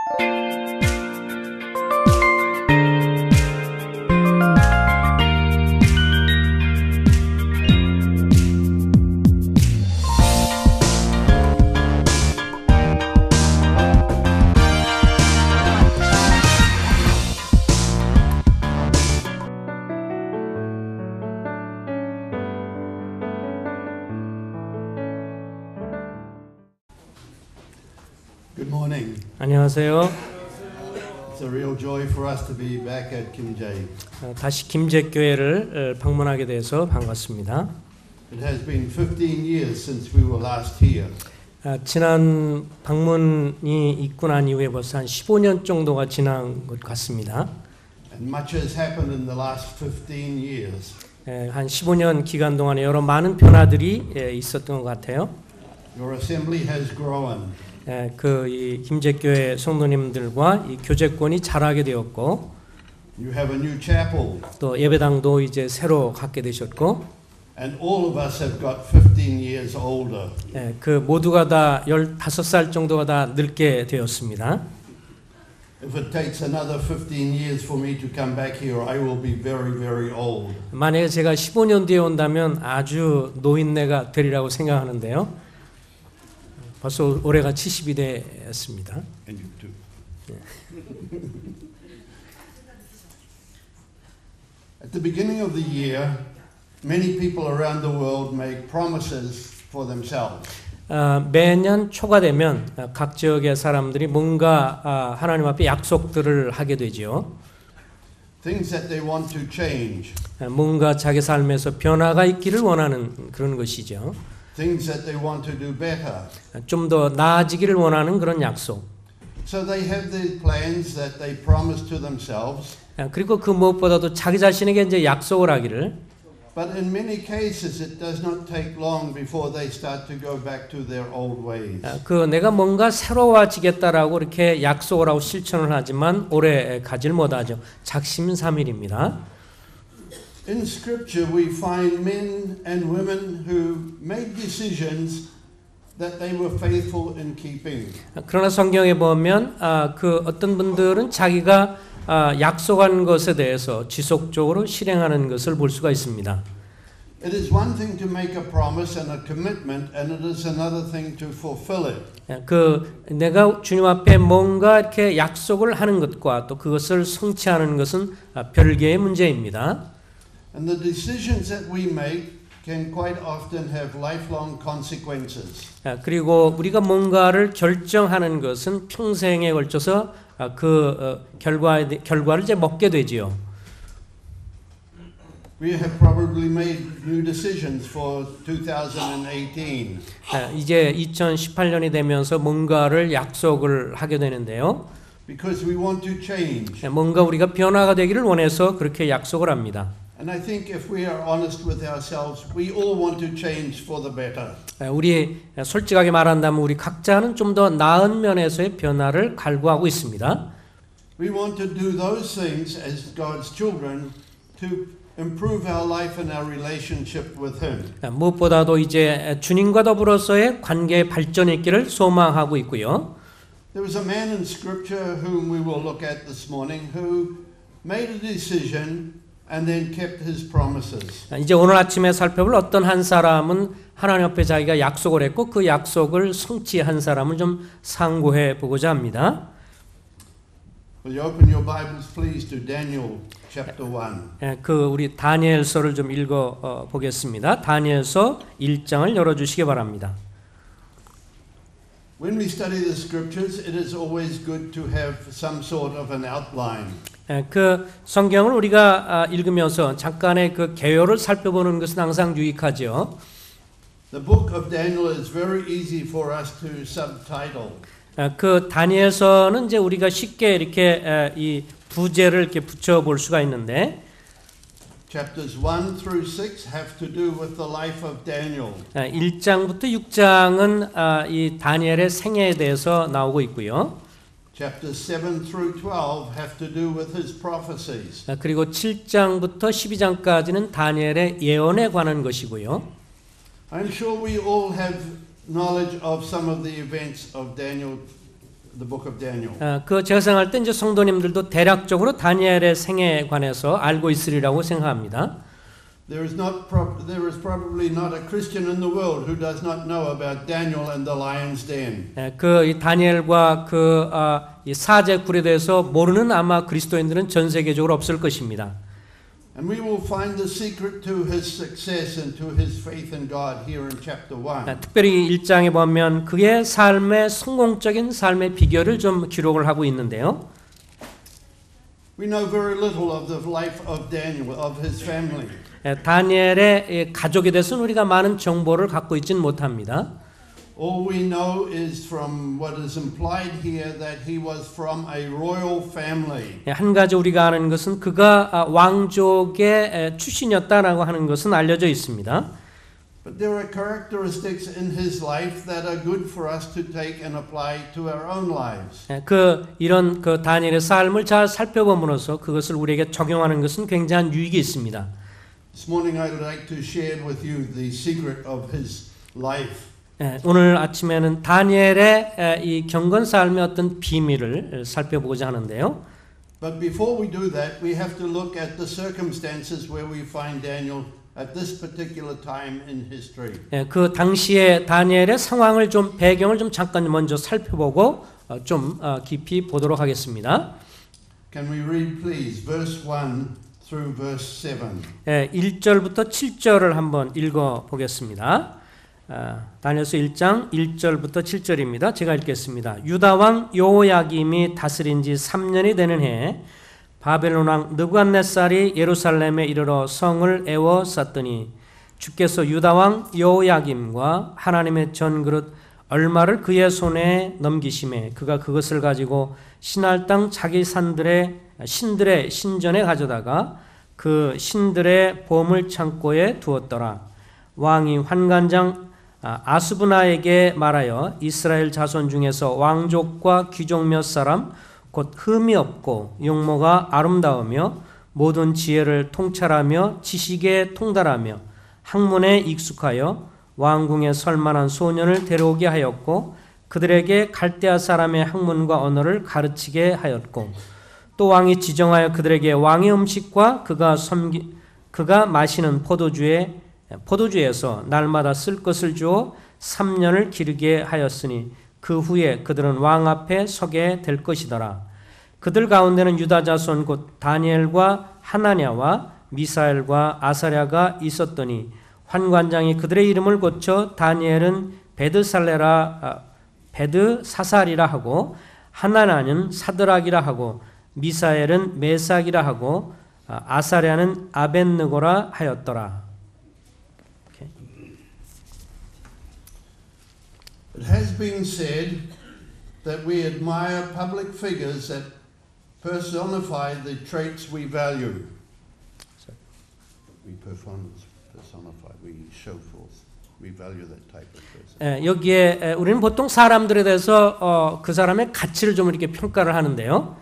Good morning. 안녕하세요. It's a real joy for us to be back at Kimjae. 다시 김제 교회를 방문하게 돼서 반갑습니다. It has been 15 years since we were last here. 지난 방문이 있고 난 이후에 벌써 한 15년 정도가 지난 것 같습니다. And much has happened in the last 15 years. 한 15년 기간 동안에 여러 많은 변화들이 있었던 것 같아요. Your assembly has grown. 이 김제교회 성도님들과 이 교제권이 자라게 되었고, You have a new chapel. 또 예배당도 이제 새로 갖게 되셨고, And all of us have got 15 years older. 그 모두가 다 15살 정도가 다 늙게 되었습니다. If it takes another 15 years for me to come back here, I will be very, very old. 만약에 제가 15년 뒤에 온다면 아주 노인네가 되리라고 생각하는데요. 벌써 올해가 70이 됐습니다. And you too. At the beginning of the year, many people around the world make promises for themselves. 매년 초가 되면 각 지역의 사람들이 뭔가 하나님 앞에 약속들을 하게 되지요. Things that they want to change. 뭔가 자기 삶에서 변화가 있기를 원하는 그런 것이죠. Things that they want to do better. 좀 더 나아지기를 원하는 그런 약속. So they have these plans that they promise to themselves. 그리고 그 무엇보다도 자기 자신에게 이제 약속을 하기를. But in many cases it does not take long before they start to go back to their old ways. 내가 뭔가 새로워지겠다라고 이렇게 약속을 하고 실천을 하지만 오래 가질 못하죠. 작심삼일입니다. In Scripture, we find men and women who made decisions that they were faithful in keeping. 그러나 성경에 보면 그 어떤 분들은 자기가 약속한 것에 대해서 지속적으로 실행하는 것을 볼 수가 있습니다. It is one thing to make a promise and a commitment, and it is another thing to fulfill it. 내가 주님 앞에 뭔가 이렇게 약속을 하는 것과 또 그것을 성취하는 것은 별개의 문제입니다. And the decisions that we make can quite often have lifelong consequences. 그리고 우리가 뭔가를 결정하는 것은 평생에 걸쳐서 결과를 이제 먹게 되지요. We have probably made new decisions for 2018. 이제 2018년이 되면서 뭔가를 약속을 하게 되는데요. Because we want to change. 뭔가 우리가 변화가 되기를 원해서 그렇게 약속을 합니다. And I think if we are honest with ourselves, we all want to change for the better. 우리 솔직하게 말한다면 우리 각자는 좀 더 나은 면에서의 변화를 갈구하고 있습니다. We want to do those things as God's children to improve our life and our relationship with Him. 무엇보다도 이제 주님과 더불어서의 관계의 발전이 있기를 소망하고 있고요. There was a man in Scripture whom we will look at this morning who made a decision and then kept his promises. 이제 오늘 아침에 살펴볼 어떤 한 사람은 하나님 앞에 자기가 약속을 했고 그 약속을 성취한 사람을 좀 상고해 보고자 합니다. Will you open your Bibles please to Daniel chapter 1. 우리 다니엘서를 좀 읽어 보겠습니다. 다니엘서 1장을 열어 주시기 바랍니다. When we study the scriptures, it is always good to have some sort of an outline. 그 성경을 우리가 읽으면서 잠깐의 그 개요를 살펴보는 것은 항상 유익하죠. The book of Daniel is very easy for us to subtitle. 그 다니엘서는 이제 우리가 쉽게 이렇게 이 부제를 이렇게 붙여 볼 수가 있는데 Chapters 1 through 6 have to do with the life of Daniel. 1장부터 6장은 이 다니엘의 생애에 대해서 나오고 있고요. Chapters 7 through 12 have to do with his prophecies. 그리고 7장부터 12장까지는 다니엘의 예언에 관한 것이고요. I'm sure we all have knowledge of some of the events of Daniel the book of Daniel. 그 제가 생각할 때 이제 성도님들도 대략적으로 다니엘의 생애에 관해서 알고 있으리라고 생각합니다. There is probably not a Christian in the world who does not know about Daniel and the lion's den. 이 다니엘과 이 사제 굴에 대해서 모르는 아마 그리스도인들은 전 세계적으로 없을 것입니다. And we will find the secret to his success and to his faith in God here in chapter 1. 특별히 1장에 보면 그의 삶의 성공적인 삶의 비결을 좀 기록을 하고 있는데요. We know very little of the life of Daniel, of his family. 다니엘의 가족에 대해서는 우리가 많은 정보를 갖고 있지는 못합니다. All we know is from what is implied here that he was from a royal family. 한 가지 우리가 아는 것은 그가 왕족의 출신이었다라고 하는 것은 알려져 있습니다. But there are characteristics in his life that are good for us to take and apply to our own lives. 이런 다니엘의 삶을 잘 살펴봄으로써 그것을 우리에게 적용하는 것은 굉장한 유익이 있습니다. This morning I'd like to share with you the secret of his life. 오늘 아침에는 다니엘의 이 경건 삶의 어떤 비밀을 살펴보고자 하는데요. But before we do that, we have to look at the circumstances where we find Daniel at this particular time in history. 그 당시에 다니엘의 상황을 좀 배경을 좀 잠깐 먼저 살펴보고 좀 깊이 보도록 하겠습니다. Can we read please verse 1 through verse 7? 1절부터 7절을 한번 읽어 보겠습니다. 다니엘서 1장 1절부터 7절입니다. 제가 읽겠습니다. 유다 왕 여호야김이 다스린 지 3년이 되는 해에 바벨론 왕 느부갓네살이 예루살렘에 이르러 성을 에워쌌더니 주께서 유다 왕 여호야김과 하나님의 전그릇 얼마를 그의 손에 넘기심에 그가 그것을 가지고 신할 땅 자기 신들의 신전에 가져다가 그 신들의 보물 창고에 두었더라. 왕이 환관장 아스부나에게 말하여 이스라엘 자손 중에서 왕족과 귀족 몇 사람 곧 흠이 없고 용모가 아름다우며 모든 지혜를 통찰하며 지식에 통달하며 학문에 익숙하여 왕궁에 설만한 소년을 데려오게 하였고 그들에게 갈대아 사람의 학문과 언어를 가르치게 하였고 또 왕이 지정하여 그들에게 왕의 음식과 그가 마시는 포도주에서 날마다 쓸 것을 주어 3년을 기르게 하였으니 그 후에 그들은 왕 앞에 서게 될 것이더라. 그들 가운데는 유다 자손 곧 다니엘과 하나냐와 미사엘과 아사랴가 있었더니 환관장이 그들의 이름을 고쳐 다니엘은 베드사살이라 하고 하나냐는 사드락이라 하고 미사엘은 메삭이라 하고 아사랴는 아벳느고라 하였더라. It has been said that we admire public figures that personify the traits we value. We personify, we show forth. We value that type of person. 여기에 우리는 보통 사람들에 대해서 그 사람의 가치를 좀 이렇게 평가를 하는데요.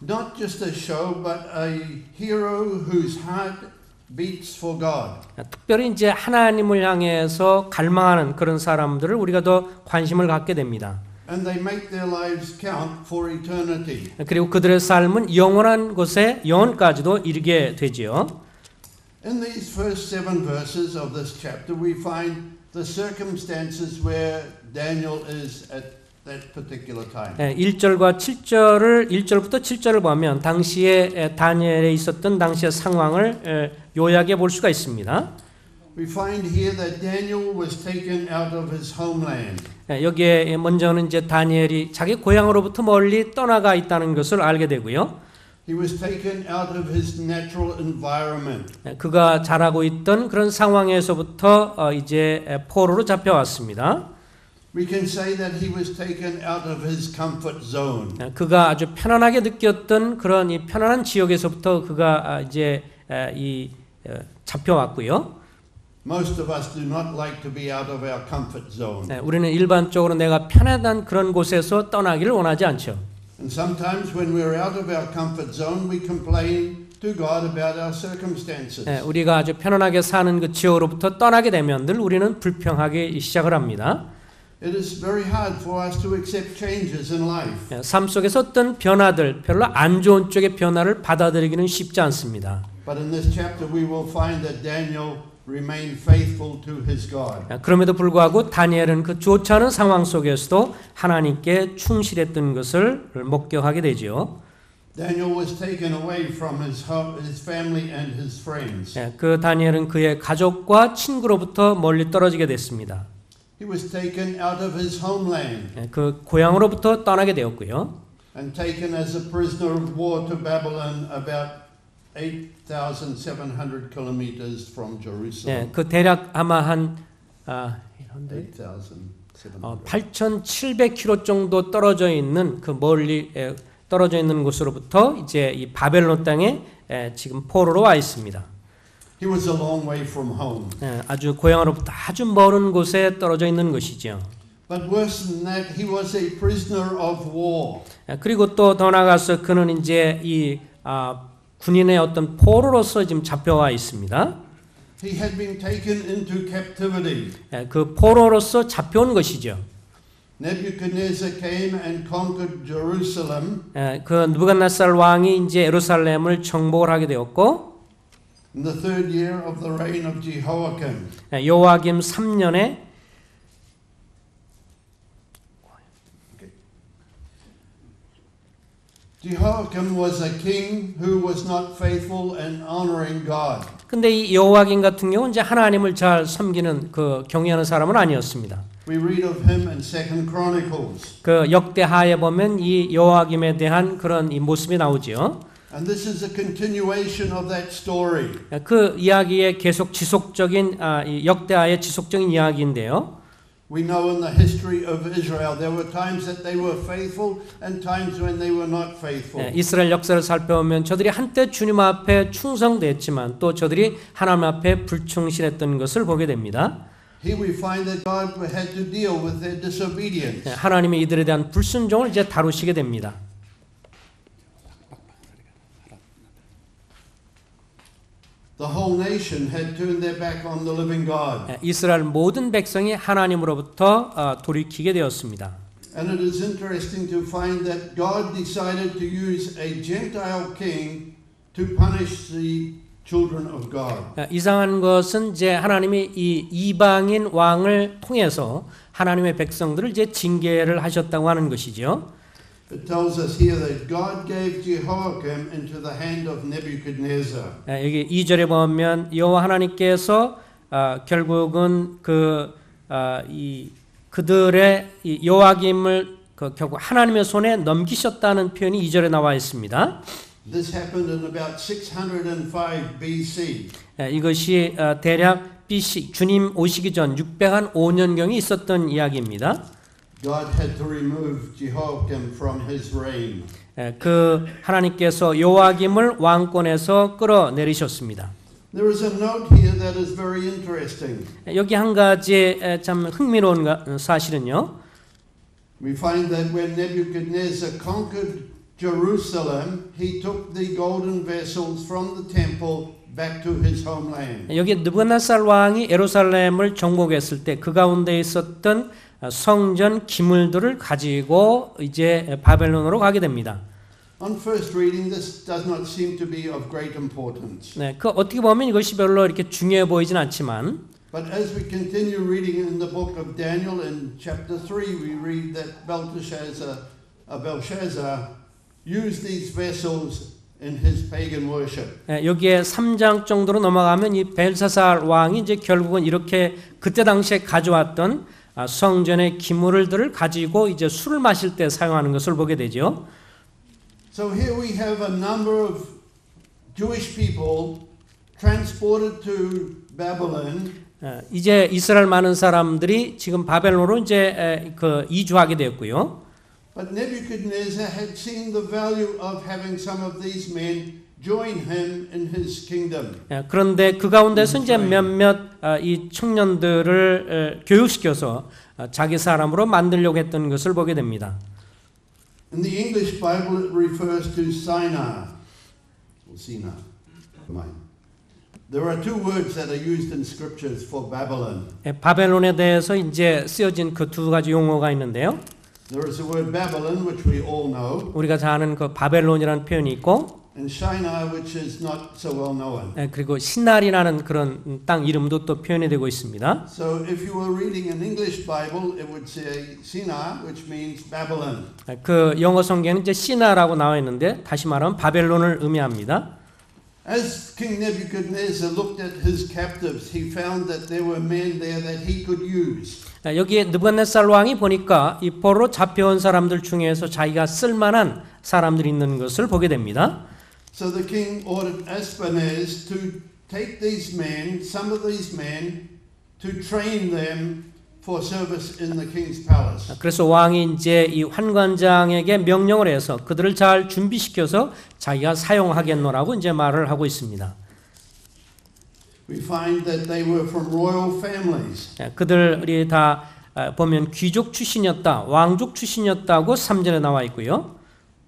Not just a show, but a hero whose heart beats for God. 특별히 이제 하나님을 향해서 갈망하는 그런 사람들을 우리가 더 관심을 갖게 됩니다. And they make their lives count for eternity. 그리고 그들의 삶은 영원한 곳에 영원까지도 이르게 되지요. In these first 7 verses of this chapter, we find the circumstances where Daniel is at that particular time. 1절부터 7절을 보면 당시에 다니엘에 있었던 당시의 상황을 요약해 볼 수가 있습니다. We find here that Daniel was taken out of his homeland. 여기에 먼저는 이제 다니엘이 자기 고향으로부터 멀리 떠나가 있다는 것을 알게 되고요. He was taken out of his natural environment. 그가 자라고 있던 그런 상황에서부터 이제 포로로 잡혀왔습니다. We can say that he was taken out of his comfort zone. 그가 아주 편안하게 느꼈던 그런 이 편안한 지역에서부터 그가 이제 잡혀왔고요. Most of us do not like to be out of our comfort zone. 우리는 일반적으로 내가 편안한 그런 곳에서 떠나기를 원하지 않죠. And sometimes when we're out of our comfort zone, we complain to God about our circumstances. 우리가 아주 편안하게 사는 그 지역으로부터 떠나게 되면 늘 우리는 불평하기 시작을 합니다. It is very hard for us to accept changes in life. 삶 속에서 어떤 변화들, 별로 안 좋은 쪽의 변화를 받아들이기는 쉽지 않습니다. But in this chapter we will find that Daniel remained faithful to his God. 그럼에도 불구하고 다니엘은 그 좋지 않은 상황 속에서도 하나님께 충실했던 것을 목격하게 되죠. Daniel was taken away from his family and his friends. 그 다니엘은 그의 가족과 친구로부터 멀리 떨어지게 됐습니다. He was taken out of his homeland 그 고향으로부터 떠나게 되었고요. and taken as a prisoner of war to Babylon about 8,700 kilometers from Jerusalem. 그 대략 아마 한 8,700. 8,700km 정도 떨어져 있는 그 멀리 떨어져 있는 곳으로부터 이제 이 바벨론 땅에 지금 포로로 와 있습니다. He was a long way from home. 아주 고향으로부터 아주 먼 곳에 떨어져 있는 것이죠. But worse than that, he was a prisoner of war. 그리고 또 더 나아가서 그는 이제 이 군인의 어떤 포로로서 지금 잡혀와 있습니다. He had been taken into captivity. 그 포로로서 잡혀온 것이죠. Nebuchadnezzar came and conquered Jerusalem. 그 느부갓네살 왕이 이제 예루살렘을 정복을 하게 되었고, In the third year of the reign of Jehoiakim. 요아김 3년에 Jehoiakim was a king who was not faithful and honoring God. 근데 이 요아김 같은 경우는 이제 하나님을 잘 섬기는 그 경외하는 사람은 아니었습니다. We read of him in Second Chronicles. 그 역대하에 보면 이 요아김에 대한 그런 이 모습이 나오지요. And this is a continuation of that story. 그 이야기의 계속 지속적인 이 역대하의 지속적인 이야기인데요. We know in the history of Israel there were times that they were faithful and times when they were not faithful. 이스라엘 역사를 살펴보면 저들이 한때 주님 앞에 충성됐지만 또 저들이 하나님 앞에 불충실했던 것을 보게 됩니다. Here we find that God had to deal with their disobedience. 하나님이 이들에 대한 불순종을 이제 다루시게 됩니다. The whole nation had turned their back on the living God. 이스라엘 모든 백성이 하나님으로부터 돌이키게 되었습니다. And it is interesting to find that God decided to use a Gentile king to punish the children of God. 이상한 것은 이제 하나님이 이 이방인 왕을 통해서 하나님의 백성들을 이제 징계를 하셨다고 하는 것이죠. It tells us here that God gave Jehoiakim into the hand of Nebuchadnezzar. 여기 2절에 보면 여호와 하나님께서 결국은 그들의 이 요아김을 결국 하나님의 손에 넘기셨다는 표현이 2절에 나와 있습니다. This happened in about 605 BC. 이것이 대략 BC 주님 오시기 전 605년경에 있었던 이야기입니다. God had to remove Jehoiakim from his reign. 그 하나님께서 요아김을 왕권에서 끌어내리셨습니다. There is a note here that is very interesting. 여기 한 가지 참 흥미로운 사실은요. We find that when Nebuchadnezzar conquered Jerusalem, he took the golden vessels from the temple back to his homeland. 여기 느부갓네살 왕이 예루살렘을 정복했을 때 그 가운데 있었던 성전 기물들을 가지고 이제 바벨론으로 가게 됩니다. On first reading, this does not seem to be of great importance. 네, 그 어떻게 보면 이것이 별로 이렇게 중요해 보이진 않지만, But as we continue reading in the book of Daniel, in chapter 3, we read that Belshazzar used these vessels in his pagan worship. 여기에 3장 정도로 넘어가면 이 벨사살 왕이 이제 결국은 이렇게 그때 당시에 가져왔던 성전의 기물들을 가지고 이제 술을 마실 때 사용하는 것을 보게 되죠. So here we have a number of Jewish people transported to Babylon. 이제 이스라엘 많은 사람들이 지금 바벨론으로 이제 이주하게 되었고요. But Nebuchadnezzar had seen the value of having some of these men join him in his kingdom. 그런데 그 가운데서 이제 몇몇 이 청년들을 교육시켜서 자기 사람으로 만들려고 했던 것을 보게 됩니다. In the English Bible, it refers to Sinai. Or Sinai. There are two words that are used in scriptures for Babylon. 바벨론에 대해서 이제 쓰여진 그 두 가지 용어가 있는데요. There is the word Babylon, which we all know, 우리가 잘 아는 그 바벨론이라는 표현이 있고, and Shinar, which is not so well known. 그리고 신날이라는 그런 땅 이름도 또 표현이 되고 있습니다. So if you were reading an English Bible, it would say Shinar, which means Babylon. 그 영어 성경에는 이제 시나라고 나와 있는데 다시 말하면 바벨론을 의미합니다. As King Nebuchadnezzar looked at his captives, he found that there were men there that he could use. 여기에 느부갓네살 왕이 보니까 이 포로로 잡혀온 사람들 중에서 자기가 쓸만한 사람들이 있는 것을 보게 됩니다. So the king ordered Ashpenaz to take these men, some of these men, to train them for service in the king's palace. 그래서 왕이 이제 이 환관장에게 명령을 해서 그들을 잘 준비시켜서 자기가 사용하겠노라고 이제 말을 하고 있습니다. We find that they were from royal families. 그들이 다 보면 귀족 출신이었다, 왕족 출신이었다고 3절에 나와 있고요.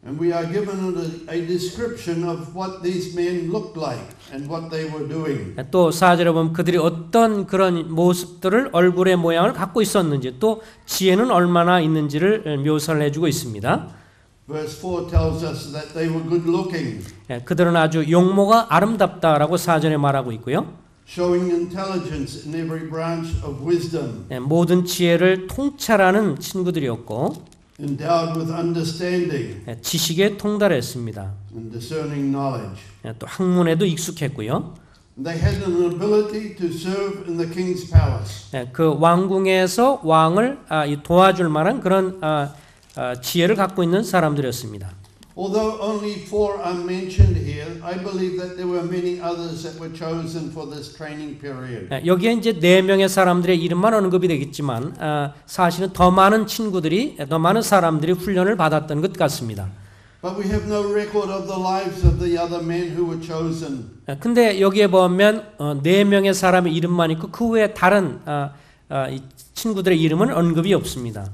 And we are given a description of what these men looked like and what they were doing. 또 4절에 보면 그들이 어떤 그런 모습들을 얼굴의 모양을 갖고 있었는지 또 지혜는 얼마나 있는지를 묘사를 해주고 있습니다. Verse 4 tells us that they were good looking, 그들은 아주 용모가 아름답다라고 4절에 말하고 있고요. showing intelligence in every branch of wisdom, 모든 지혜를 통찰하는 친구들이었고 endowed with understanding 지식에 통달했습니다. and discerning knowledge. 또 학문에도 익숙했고요. They had an ability to serve in the king's palace. 그 왕궁에서 왕을 도와줄 만한 그런 지혜를 갖고 있는 사람들이었습니다. Although only 4 are mentioned here, I believe that there were many others that were chosen for this training period. 여기에 이제 4명의 사람들의 이름만 언급이 되겠지만 사실은 더 많은 친구들이, 더 많은 사람들이 훈련을 받았던 것 같습니다. But we have no record of the lives of the other men who were chosen. 근데 여기에 보면 4명의 사람의 이름만 있고 그 외에 다른 이 친구들의 이름은 언급이 없습니다.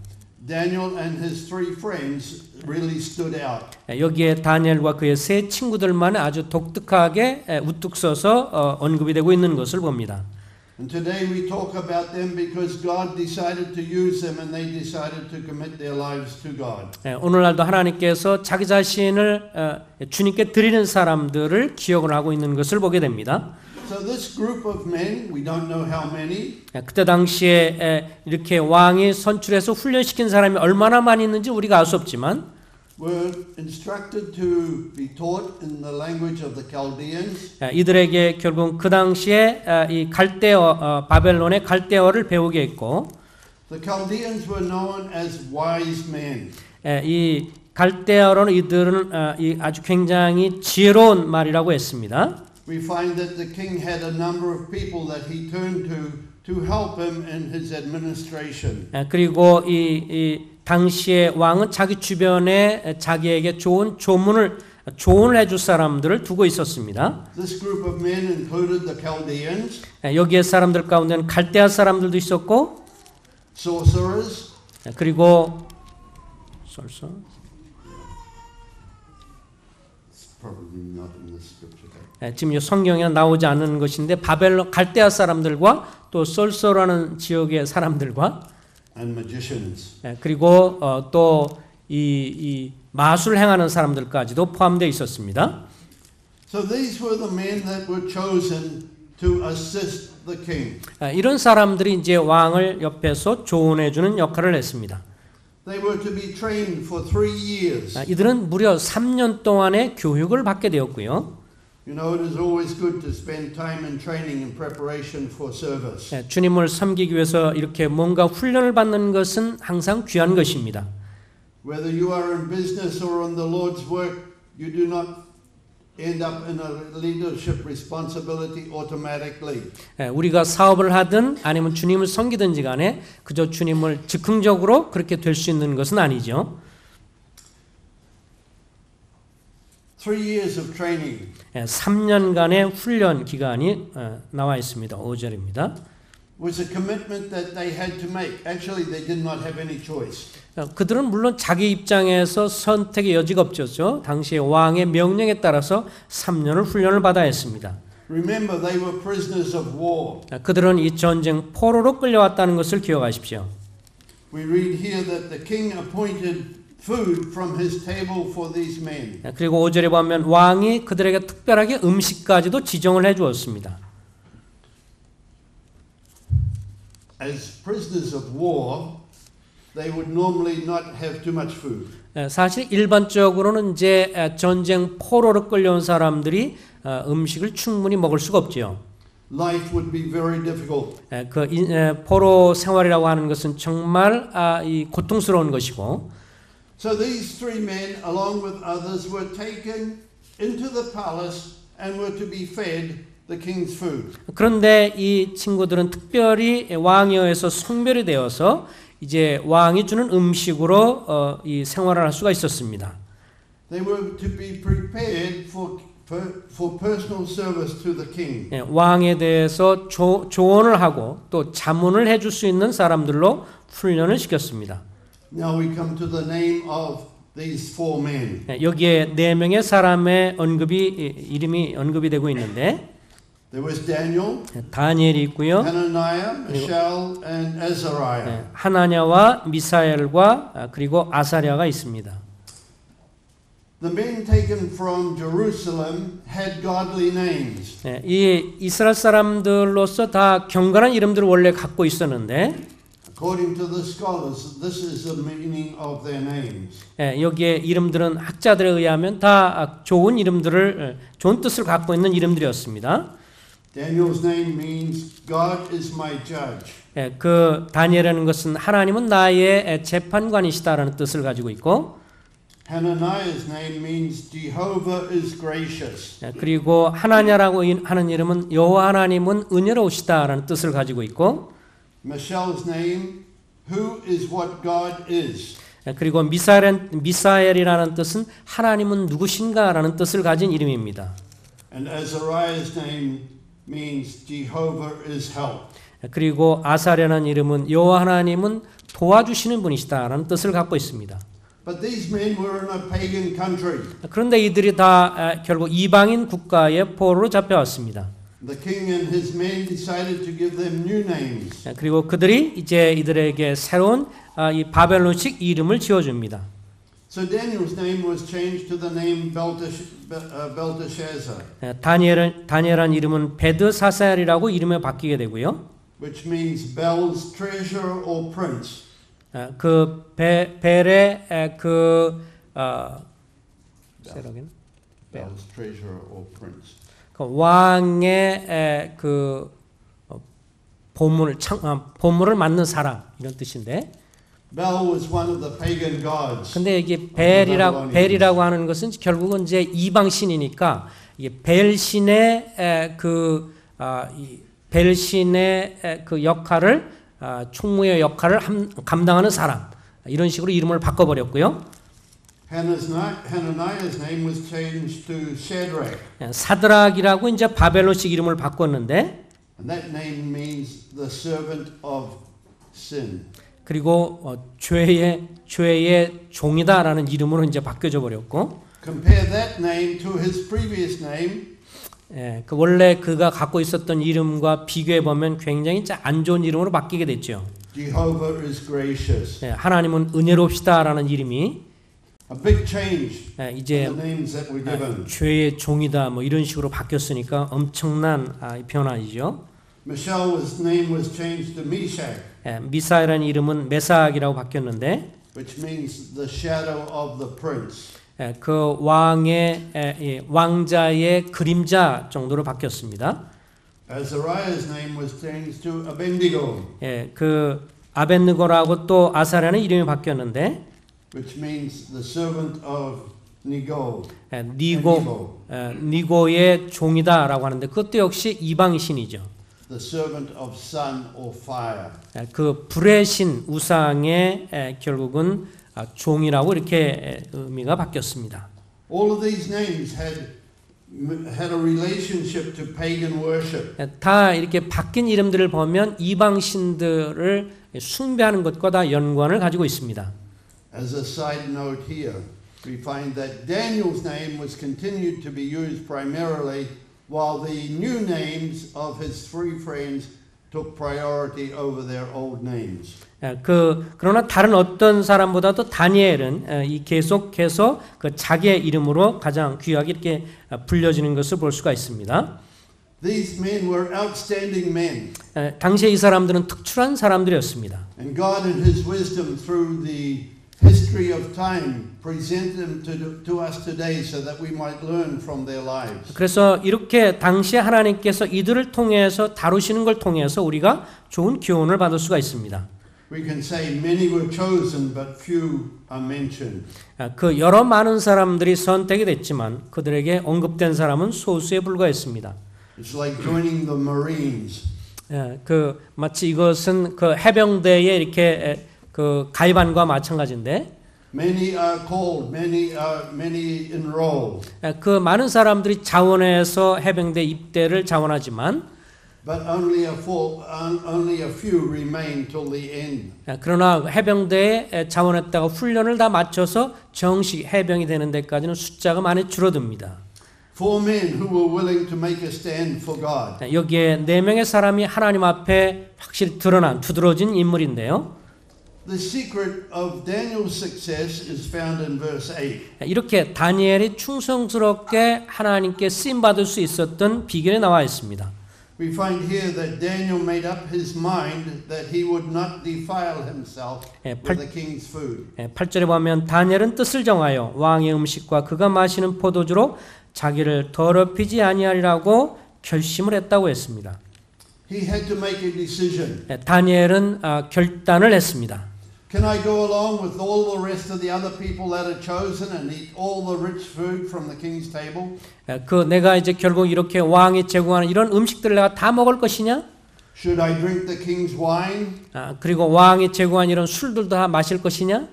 Daniel and his 3 friends really stood out. 여기에 다니엘과 그의 3 친구들만 아주 독특하게 우뚝 서서 언급이 되고 있는 것을 봅니다. And today we talk about them because God decided to use them and they decided to commit their lives to God. 오늘날도 하나님께서 자기 자신을 주님께 드리는 사람들을 기억을 하고 있는 것을 보게 됩니다. So this group of men, we don't know how many. 그때 당시에 이렇게 왕이 선출해서 훈련시킨 사람이 얼마나 많이 있는지 우리가 알 수 없지만 were instructed to be taught in the language of the Chaldeans. 이들에게 결국 그 당시에 이 갈대어 바벨론의 갈대어를 배우게 했고 The Chaldeans were known as wise men. 이 갈대어로는 이들은 아주 굉장히 지혜로운 말이라고 했습니다. We find that the king had a number of people that he turned to help him in his administration. 그리고 이 당시의 왕은 자기 주변에 자기에게 좋은 조언을 해줄 사람들을 두고 있었습니다. This group of men included the Chaldeans, 여기에 사람들 가운데는 갈대아 사람들도 있었고, sorcerers, 그리고 probably not in the scripture. 지금 이 성경에 나오지 않는 것인데 바벨론 갈대아 사람들과 또 솔소라는 지역의 사람들과 and magicians. 그리고 또 이 마술 행하는 사람들까지도 포함되어 있었습니다. So these were the men that were chosen to assist the king. 이런 사람들이 이제 왕을 옆에서 조언해 주는 역할을 했습니다. They were to be trained for 3 years. 이들은 무려 3년 동안의 교육을 받게 되었고요. You know, it is always good to spend time in training and preparation for service. 주님을 섬기기 위해서 이렇게 뭔가 훈련을 받는 것은 항상 귀한 것입니다. Whether you are in business or on the Lord's work, you do not end up in a leadership responsibility automatically. 우리가 사업을 하든 아니면 주님을 섬기든지 간에 그저 주님을 즉흥적으로 그렇게 될 수 있는 것은 아니죠. 3 years of training. 3년간의 훈련 기간이 나와 있습니다. 5절입니다. Was a commitment that they had to make. Actually, they did not have any choice. 그들은 물론 자기 입장에서 선택의 여지가 없었죠. 당시에 왕의 명령에 따라서 3년을 훈련을 받아야 했습니다. Remember, they were prisoners of war. 그들은 이 전쟁 포로로 끌려왔다는 것을 기억하십시오. We read here that the king appointed food from his table for these men. 그리고 5절에 보면 왕이 그들에게 특별하게 음식까지도 지정을 해 주었습니다. As prisoners of war, they would normally not have too much food. 사실 일반적으로는 이제 전쟁 포로로 끌려온 사람들이 음식을 충분히 먹을 수가 없지요. Life would be very difficult. 포로 생활이라고 하는 것은 정말 이 고통스러운 것이고. So these three men, along with others, were taken into the palace and were to be fed the king's food. 그런데 이 친구들은 특별히 왕에 의해서 성별이 되어서 이제 왕이 주는 음식으로 이 생활을 할 수가 있었습니다. They were to be prepared for personal service to the king. 왕에 대해서 조언을 하고 또 자문을 해줄 수 있는 사람들로 훈련을 시켰습니다. Now we come to the name of these four men. 여기에 네 명의 사람의 이름이 언급이 되고 있는데 There was Daniel, 다니엘이 있고요. Hananiah, Mishael, and Azariah. 하나냐와 미사엘과 그리고 아사랴가 있습니다. The men taken from Jerusalem had godly names. 이 이스라엘 사람들로서 다 경건한 이름들을 원래 갖고 있었는데 According to the scholars, this is the meaning of their names. 여기에 이름들은 학자들에 의하면 다 좋은 이름들을 좋은 뜻을 갖고 있는 이름들이었습니다. Daniel's name means God is my judge. 그 다니엘이라는 것은 하나님은 나의 재판관이시다라는 뜻을 가지고 있고 Hananiah's name means Jehovah is gracious. 그리고 하나냐라고 하는 이름은 여호와 하나님은 은혜로우시다라는 뜻을 가지고 있고 Mishael's name, who is what God is. 그리고 미사엘이라는 뜻은 하나님은 누구신가라는 뜻을 가진 이름입니다. And Azariah's name means Jehovah is help. 그리고 아사랴라는 이름은 여호와 하나님은 도와주시는 분이시다라는 뜻을 갖고 있습니다. But these men were in a pagan country. 그런데 이들이 다 결국 이방인 국가의 포로로 잡혀왔습니다. The king and his men decided to give them new names. 그리고 그들이 이제 이들에게 새로운 이 바벨론식 이름을 지어줍니다. So Daniel's name was changed to the name Belteshazzar, 다니엘한 이름은 베드사살이라고 이름에 바뀌게 되고요. which means Bel's treasure or prince. 그 벨의 Bel's treasure or prince. 그 왕의 그 보물을 맡는 사람 이런 뜻인데. Bel was one of the pagan gods. 근데 이게 벨이라고 하는 것은 결국은 이제 이방 신이니까 이게 벨 신의 벨 신의 그 역할을 총무의 역할을 감당하는 사람 이런 식으로 이름을 바꿔버렸고요. Hananiah's name was changed to Shadrach. 사드락이라고 이제 바벨론식 이름을 바꿨는데, And that name means the servant of sin. 그리고 죄의 종이다라는 이름으로 이제 바뀌어져 버렸고. Compare that name to his previous name. 그 원래 그가 갖고 있었던 이름과 비교해 보면 굉장히 안 좋은 이름으로 바뀌게 됐죠. Jehovah is gracious. 하나님은 은혜롭시다라는 이름이 A big change. 이제 in the names that were given. 죄의 종이다 뭐 이런 식으로 바뀌었으니까 엄청난 변화이죠. Mishael's name was changed to Meshach. 미사엘이라는 이름은 메삭이라고 바뀌었는데, which means the shadow of the prince. 그 왕자의 그림자 정도로 바뀌었습니다. Azariah's name was changed to Abednego. 그 아벳느고라고 또 아사랴는 이름이 바뀌었는데, which means the servant of Nego. 니고의 종이다라고 하는데 그것도 역시 이방신이죠. The servant of sun or fire. 그 불의 신 우상의 결국은 종이라고 이렇게 의미가 바뀌었습니다. All of these names had a relationship to pagan worship. 다 이렇게 바뀐 이름들을 보면 이방 신들을 숭배하는 것과 다 연관을 가지고 있습니다. As a side note here, we find that Daniel's name was continued to be used primarily while the new names of his three friends took priority over their old names. 그러나 다른 어떤 사람보다도 다니엘은 이 계속해서 그 자기의 이름으로 가장 귀하게 이렇게 불려지는 것을 볼 수가 있습니다. These men were outstanding men. 당시에 이 사람들은 특출한 사람들이었습니다. And God in his wisdom through the history of time presented them to us today so that we might learn from their lives. 그래서 이렇게 당시에 하나님께서 이들을 통해서 다루시는 걸 통해서 우리가 좋은 교훈을 받을 수가 있습니다. We can say many were chosen but few are mentioned. 그 여러 많은 사람들이 선택이 됐지만 그들에게 언급된 사람은 소수에 불과했습니다. It's like joining the Marines. 그 마치 이것은 그 해병대에 이렇게 그 가입한과 마찬가지인데. Many are called, many enrolled. 그 많은 사람들이 자원해서 해병대 입대를 자원하지만. But only a few remain till the end. 그러나 해병대에 자원했다가 훈련을 다 마쳐서 정식 해병이 되는 데까지는 숫자가 많이 줄어듭니다. Four men who were willing to make a stand for God. 여기에 4명의 사람이 하나님 앞에 확실히 드러난 두드러진 인물인데요. The secret of Daniel's success is found in verse 8. 이렇게 다니엘이 충성스럽게 하나님께 쓰임 받을 수 있었던 비결이 나와 있습니다. We find here that Daniel made up his mind that he would not defile himself with the king's food. 8절에 보면 다니엘은 뜻을 정하여 왕의 음식과 그가 마시는 포도주로 자기를 더럽히지 아니하리라고 결심을 했다고 했습니다. He had to make a decision. 다니엘은 결단을 했습니다. Can I go along with all the rest of the other people that are chosen and eat all the rich food from the king's table? 내가 이제 결국 이렇게 왕이 제공하는 이런 음식들을 내가 다 먹을 것이냐? Should I drink the king's wine? 그리고 왕이 제공한 이런 술들도 다 마실 것이냐?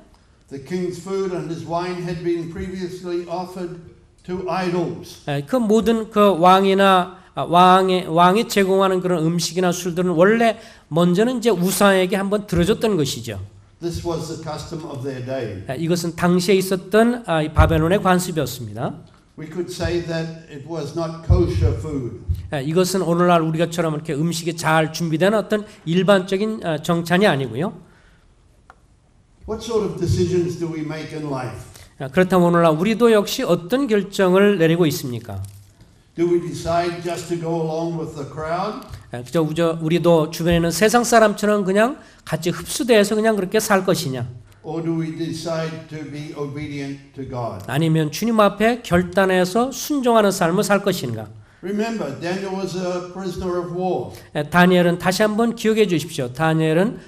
The king's food and his wine had been previously offered to idols. 그 모든 그 왕이 제공하는 그런 음식이나 술들은 원래 먼저는 이제 우상에게 한번 들어줬던 것이죠. This was the custom of their day. 이것은 당시에 있었던 바벨론의 관습이었습니다. We could say that it was not kosher food. 이것은 오늘날 우리가처럼 이렇게 음식이 잘 준비된 어떤 일반적인 정찬이 아니고요. What sort of decisions do we make in life? 그렇다면 오늘날 우리도 역시 어떤 결정을 내리고 있습니까? Do we decide just to go along with the crowd? 그저 우리도 주변에 있는 세상 사람처럼 그냥 같이 흡수돼서 그냥 그렇게 살 것이냐? Or do we decide to be obedient to God? 아니면 주님 앞에 결단해서 순종하는 삶을 살 것인가? Remember, Daniel was a prisoner of war. 다니엘은 다시 한번 기억해 주십시오. 다니엘은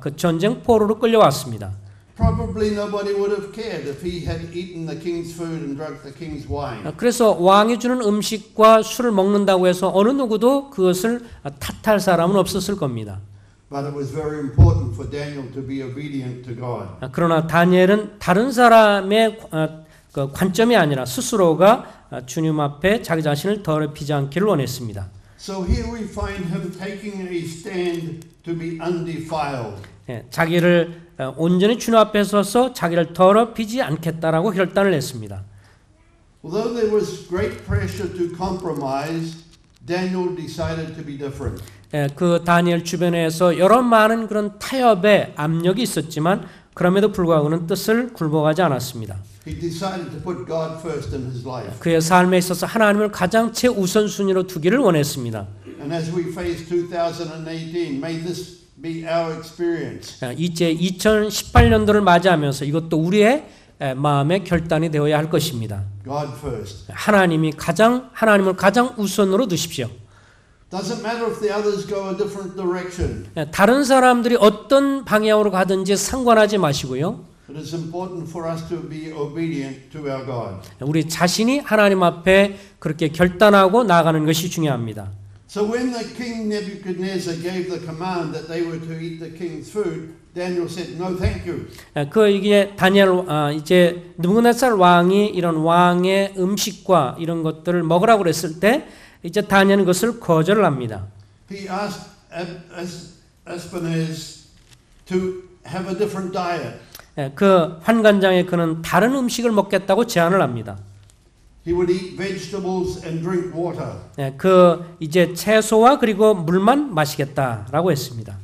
그 전쟁 포로로 끌려왔습니다. Probably nobody would have cared if he had eaten the king's food and drunk the king's wine. 그래서 왕이 주는 음식과 술을 먹는다고 해서 어느 누구도 그것을 탓할 사람은 없었을 겁니다. But it was very important for Daniel to be obedient to God. 그러나 다니엘은 다른 사람의 그 관점이 아니라 스스로가 주님 앞에 자기 자신을 더럽히지 않기를 원했습니다. So here we find him taking a stand to be undefiled. 자기를 온전히 주님 앞에 서서 자기를 더럽히지 않겠다라고 결단을 했습니다. Although there was great pressure to compromise, Daniel decided to be different. 그 다니엘 주변에서 여러 많은 그런 타협의 압력이 있었지만 그럼에도 불구하고 그는 뜻을 굴복하지 않았습니다. He decided to put God first in his life. 그의 삶에 있어서 하나님을 가장 최우선순위로 두기를 원했습니다. And as we face 2018, may this be our experience. 이제 2018년도를 맞이하면서 이것도 우리의 마음의 결단이 되어야 할 것입니다. God first. 하나님을 가장 우선으로 두십시오. Doesn't matter if the others go a different direction. 다른 사람들이 어떤 방향으로 가든지 상관하지 마시고요. It is important for us to be obedient to our God. 우리 자신이 하나님 앞에 그렇게 결단하고 나아가는 것이 중요합니다. So when the king Nebuchadnezzar gave the command that they were to eat the king's food, Daniel said, "No, thank you." 이게 다니엘 이제 느부갓네살 왕이 이런 왕의 음식과 이런 것들을 먹으라고 그랬을 때 이제 다니엘은 그것을 거절을 합니다. He asked Ashpenaz to have a different diet. 그 환관장에 그는 다른 음식을 먹겠다고 제안을 합니다. He would eat vegetables and drink water. 그 이제 채소와 그리고 물만 마시겠다라고 했습니다.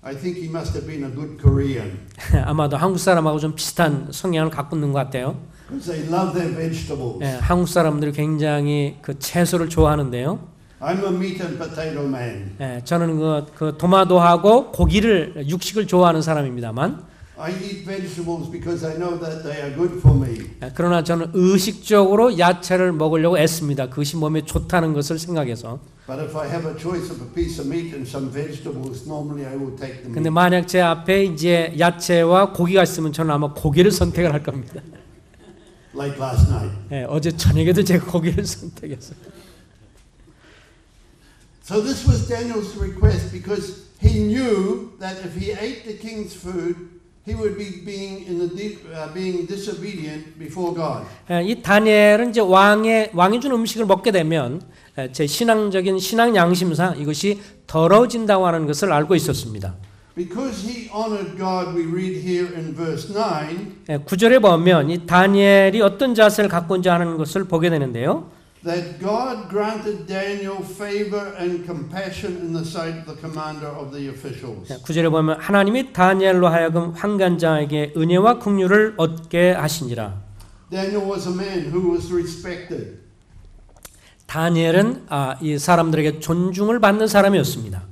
I think he must have been a good Korean. 아마도 한국 사람하고 좀 비슷한 성향을 갖고 있는 것 같아요. Because they love their vegetables. 한국 사람들이 굉장히 그 채소를 좋아하는데요. I'm a meat and potato man. 저는 그 도마도하고 고기를 육식을 좋아하는 사람입니다만. I eat vegetables because I know that they are good for me. 그러나 저는 의식적으로 야채를 먹으려고 애씁니다. 그것이 몸에 좋다는 것을 생각해서. But if I have a choice of a piece of meat and some vegetables, normally I will take the meat. 근데 만약 제 앞에 이제 야채와 고기가 있으면 저는 아마 고기를 선택을 할 겁니다. Like last night. 어제 저녁에도 제가 고기를 선택했어요. So this was Daniel's request because he knew that if he ate the king's food, he would be being disobedient before God. 이 다니엘은 이제 왕이 준 음식을 먹게 되면 제 신앙적인 신앙 양심상 이것이 더러워진다고 하는 것을 알고 있었습니다. Because he honored God, we read here in verse 9. 9절에 보면 이 다니엘이 어떤 자세를 갖고 있는지 하는 것을 보게 되는데요. That God granted Daniel favor and compassion in the sight of the commander of the officials. 9절에 보면 하나님이 다니엘로 하여금 환관장에게 은혜와 긍휼을 얻게 하시니라. Daniel was a man who was respected. 다니엘은 이 사람들에게 존중을 받는 사람이었습니다.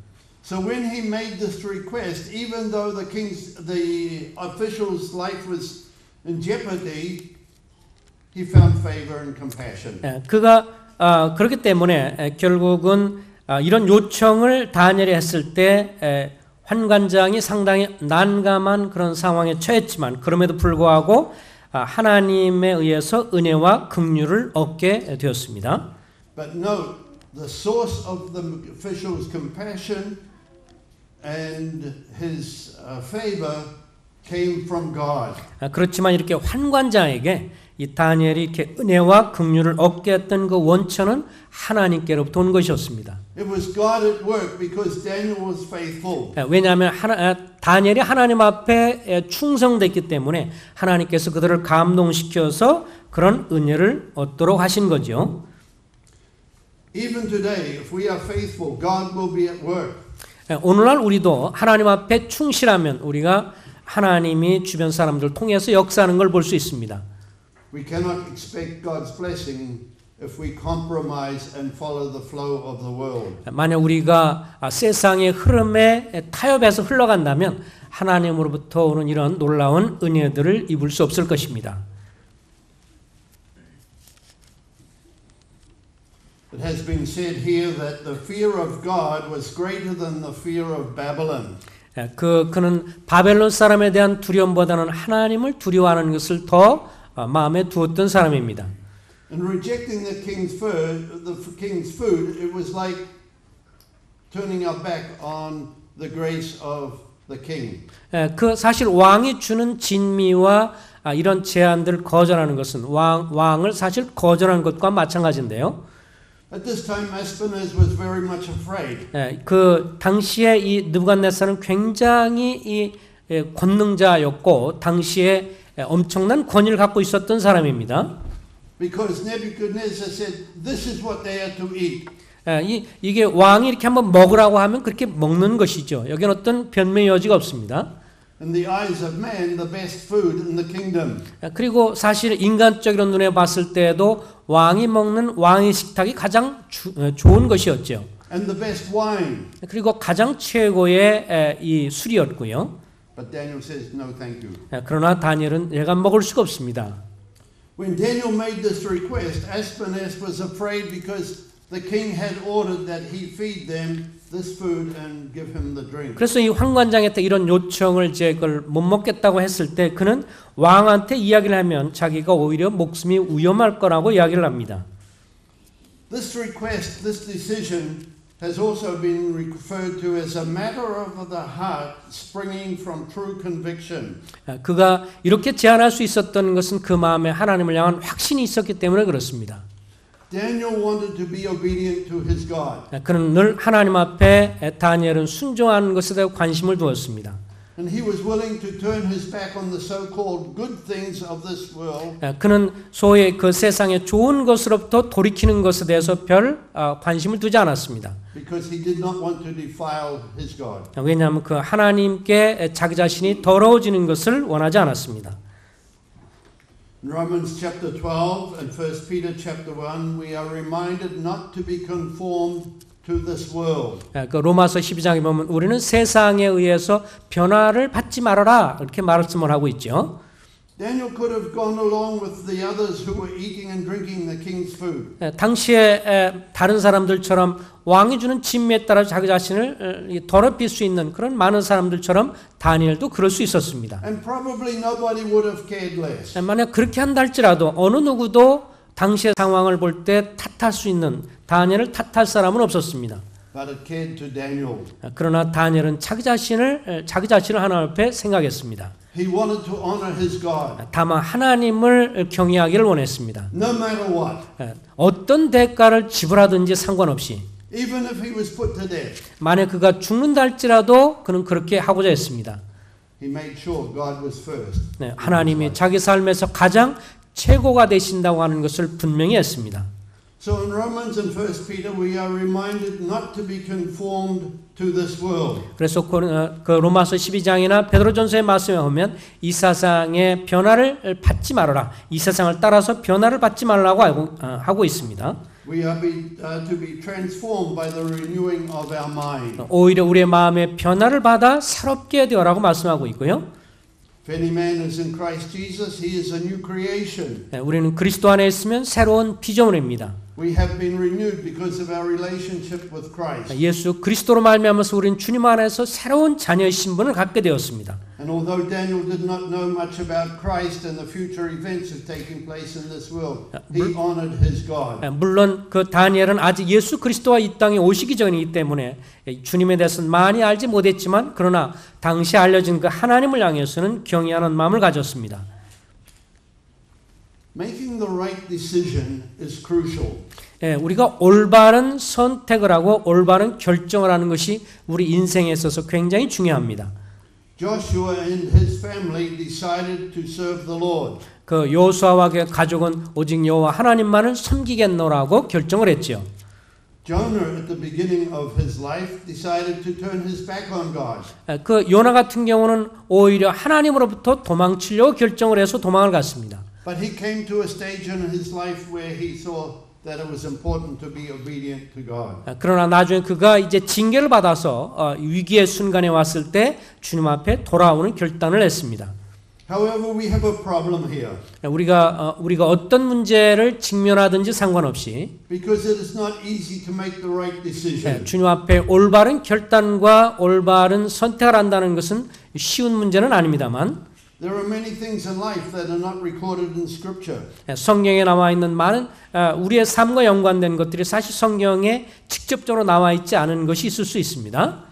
So when he made this request, even though the official's life was in jeopardy, he found favor and compassion. 그가 그렇기 때문에 결국은 이런 요청을 다니엘이 했을 때 환관장이 상당히 난감한 그런 상황에 처했지만 그럼에도 불구하고 하나님에 의해서 은혜와 긍휼을 얻게 되었습니다. But note, the source of the official's compassion and his favor came from God. 그렇지만 이렇게 환관장에게 이 다니엘이 이렇게 은혜와 긍휼을 얻게 했던 그 원천은 하나님께로부터 온 것이었습니다. It was God at work because Daniel was faithful. 왜냐하면 다니엘이 하나님 앞에 충성됐기 때문에 하나님께서 그들을 감동시켜서 그런 은혜를 얻도록 하신 거죠. Even today, if we are faithful, God will be at work. 오늘날 우리도 하나님 앞에 충실하면 우리가 하나님이 주변 사람들을 통해서 역사하는 걸 볼 수 있습니다. We cannot expect God's blessing if we compromise and follow the flow of the world. 만약 우리가 세상의 흐름에 타협해서 흘러간다면 하나님으로부터 오는 이런 놀라운 은혜들을 입을 수 없을 것입니다. It has been said here that the fear of God was greater than the fear of Babylon. 그는 바벨론 사람에 대한 두려움보다는 하나님을 두려워하는 것을 더 마음에 두었던 사람입니다. In rejecting the king's food, it was like turning our back on the grace of the king. 그 사실 왕이 주는 진미와 이런 제안들을 거절하는 것은 왕을 사실 거절하는 것과 마찬가지인데요. At this time, Aspenaz was very much afraid. 그 당시에 이 느부갓네살은 굉장히 이 권능자였고 당시에 엄청난 권위를 갖고 있었던 사람입니다. Because Nebuchadnezzar said, "This is what they are to eat." 이게 왕이 이렇게 한번 먹으라고 하면 그렇게 먹는 것이죠. 여기는 어떤 변명의 여지가 없습니다. In the eyes of man, the best food in the kingdom. 그리고 사실 인간적인 눈에 봤을 때도 왕이 먹는 왕의 식탁이 가장 좋은 것이었죠. And the best wine. 그리고 가장 최고의 이 술이었고요. But Daniel says, "No, thank you." 그러나 다니엘은 내가 먹을 수가 없습니다. When Daniel made this request, Aspenaz was afraid because the king had ordered that he feed them this food and give him the drink. 그래서 이 환관장한테 이런 요청을 그걸 못 먹겠다고 했을 때 그는 왕한테 이야기를 하면 자기가 오히려 목숨이 위험할 거라고 이야기를 합니다. This request, this decision has also been referred to as a matter of the heart springing from true conviction. 그가 이렇게 제안할 수 있었던 것은 그 마음에 하나님을 향한 확신이 있었기 때문에 그렇습니다. Daniel wanted to be obedient to his God. 그는 늘 하나님 앞에 다니엘은 순종하는 것에 대해 관심을 두었습니다. And he was willing to turn his back on the so-called good things of this world. 그는 소위 그 세상의 좋은 것으로부터 돌이키는 것에 대해서 별 관심을 두지 않았습니다. Because he did not want to defile his God. 왜냐하면 그 하나님께 자기 자신이 더러워지는 것을 원하지 않았습니다. In Romans chapter 12 and 1 Peter chapter 1, we are reminded not to be conformed to this world. 그 로마서 12장에 보면 우리는 세상에 의해서 변화를 받지 말아라 이렇게 말씀을 하고 있죠. Daniel could have gone along with the others who were eating and drinking the king's food. 당시에 다른 사람들처럼 왕이 주는 진미에 따라 자기 자신을 더럽힐 수 있는 그런 많은 사람들처럼 다니엘도 그럴 수 있었습니다. And probably nobody would have cared less. 만약 그렇게 한다 할지라도 어느 누구도 당시의 상황을 볼 때 탓할 수 있는 다니엘을 탓할 사람은 없었습니다. But it cared to Daniel. 그러나 다니엘은 자기 자신을 하나님 앞에 생각했습니다. He wanted to honor his God. 다만 하나님을 경외하기를 원했습니다. No matter what. 어떤 대가를 지불하든지 상관없이 Even if he was put to death. 만약 그가 죽는다 할지라도 그는 그렇게 하고자 했습니다. He made sure God was first. 하나님이 자기 삶에서 가장 최고가 되신다고 하는 것을 분명히 했습니다. So in Romans and 1 Peter we are reminded not to be conformed to this world. 그래서 그 로마서 12장이나 베드로전서의 말씀에 보면 이 세상의 변화를 받지 말아라. 이 세상을 따라서 변화를 받지 말라고 하고 있습니다. We are to be transformed by the renewing of our mind. 오히려 우리의 마음의 변화를 받아 새롭게 되어라고 말씀하고 있고요. If any man is in Christ Jesus, he is a new creation. 우리는 그리스도 안에 있으면 새로운 피조물입니다. We have been renewed because of our relationship with Christ. 예수 그리스도로 말미암아서 우리는 주님 안에서 새로운 자녀의 신분을 갖게 되었습니다. And although Daniel did not know much about Christ and the future events that taking place in this world, he honored his God. 물론 그 다니엘은 아직 예수 그리스도가 이 땅에 오시기 전이기 때문에 주님에 대해서는 많이 알지 못했지만 그러나 당시 알려진 그 하나님을 향해서는 경외하는 마음을 가졌습니다. Making the right decision is crucial. 우리가 올바른 선택을 하고 올바른 결정을 하는 것이 우리 인생에 있어서 굉장히 중요합니다. Joshua and his family decided to serve the Lord. 그 여호수아와 그 가족은 오직 여호와 하나님만을 섬기겠노라고 결정을 했지요. Jonah at the beginning of his life decided to turn his back on God. 그 요나 같은 경우는 오히려 하나님으로부터 도망치려고 결정을 해서 도망을 갔습니다. But he came to a stage in his life where he saw that it was important to be obedient to God. 그러나 나중에 그가 이제 징계를 받아서 위기의 순간에 왔을 때 주님 앞에 돌아오는 결단을 했습니다. However, we have a problem here. 우리가 어떤 문제를 직면하든지 상관없이 Because it is not easy to make the right decision. 주님 앞에 올바른 결단과 올바른 선택을 한다는 것은 쉬운 문제는 아닙니다만 There are many things in life that are not recorded in Scripture. 성경에 나와 있는 많은 우리의 삶과 연관된 것들이 사실 성경에 직접적으로 나와 있지 않은 것이 있을 수 있습니다.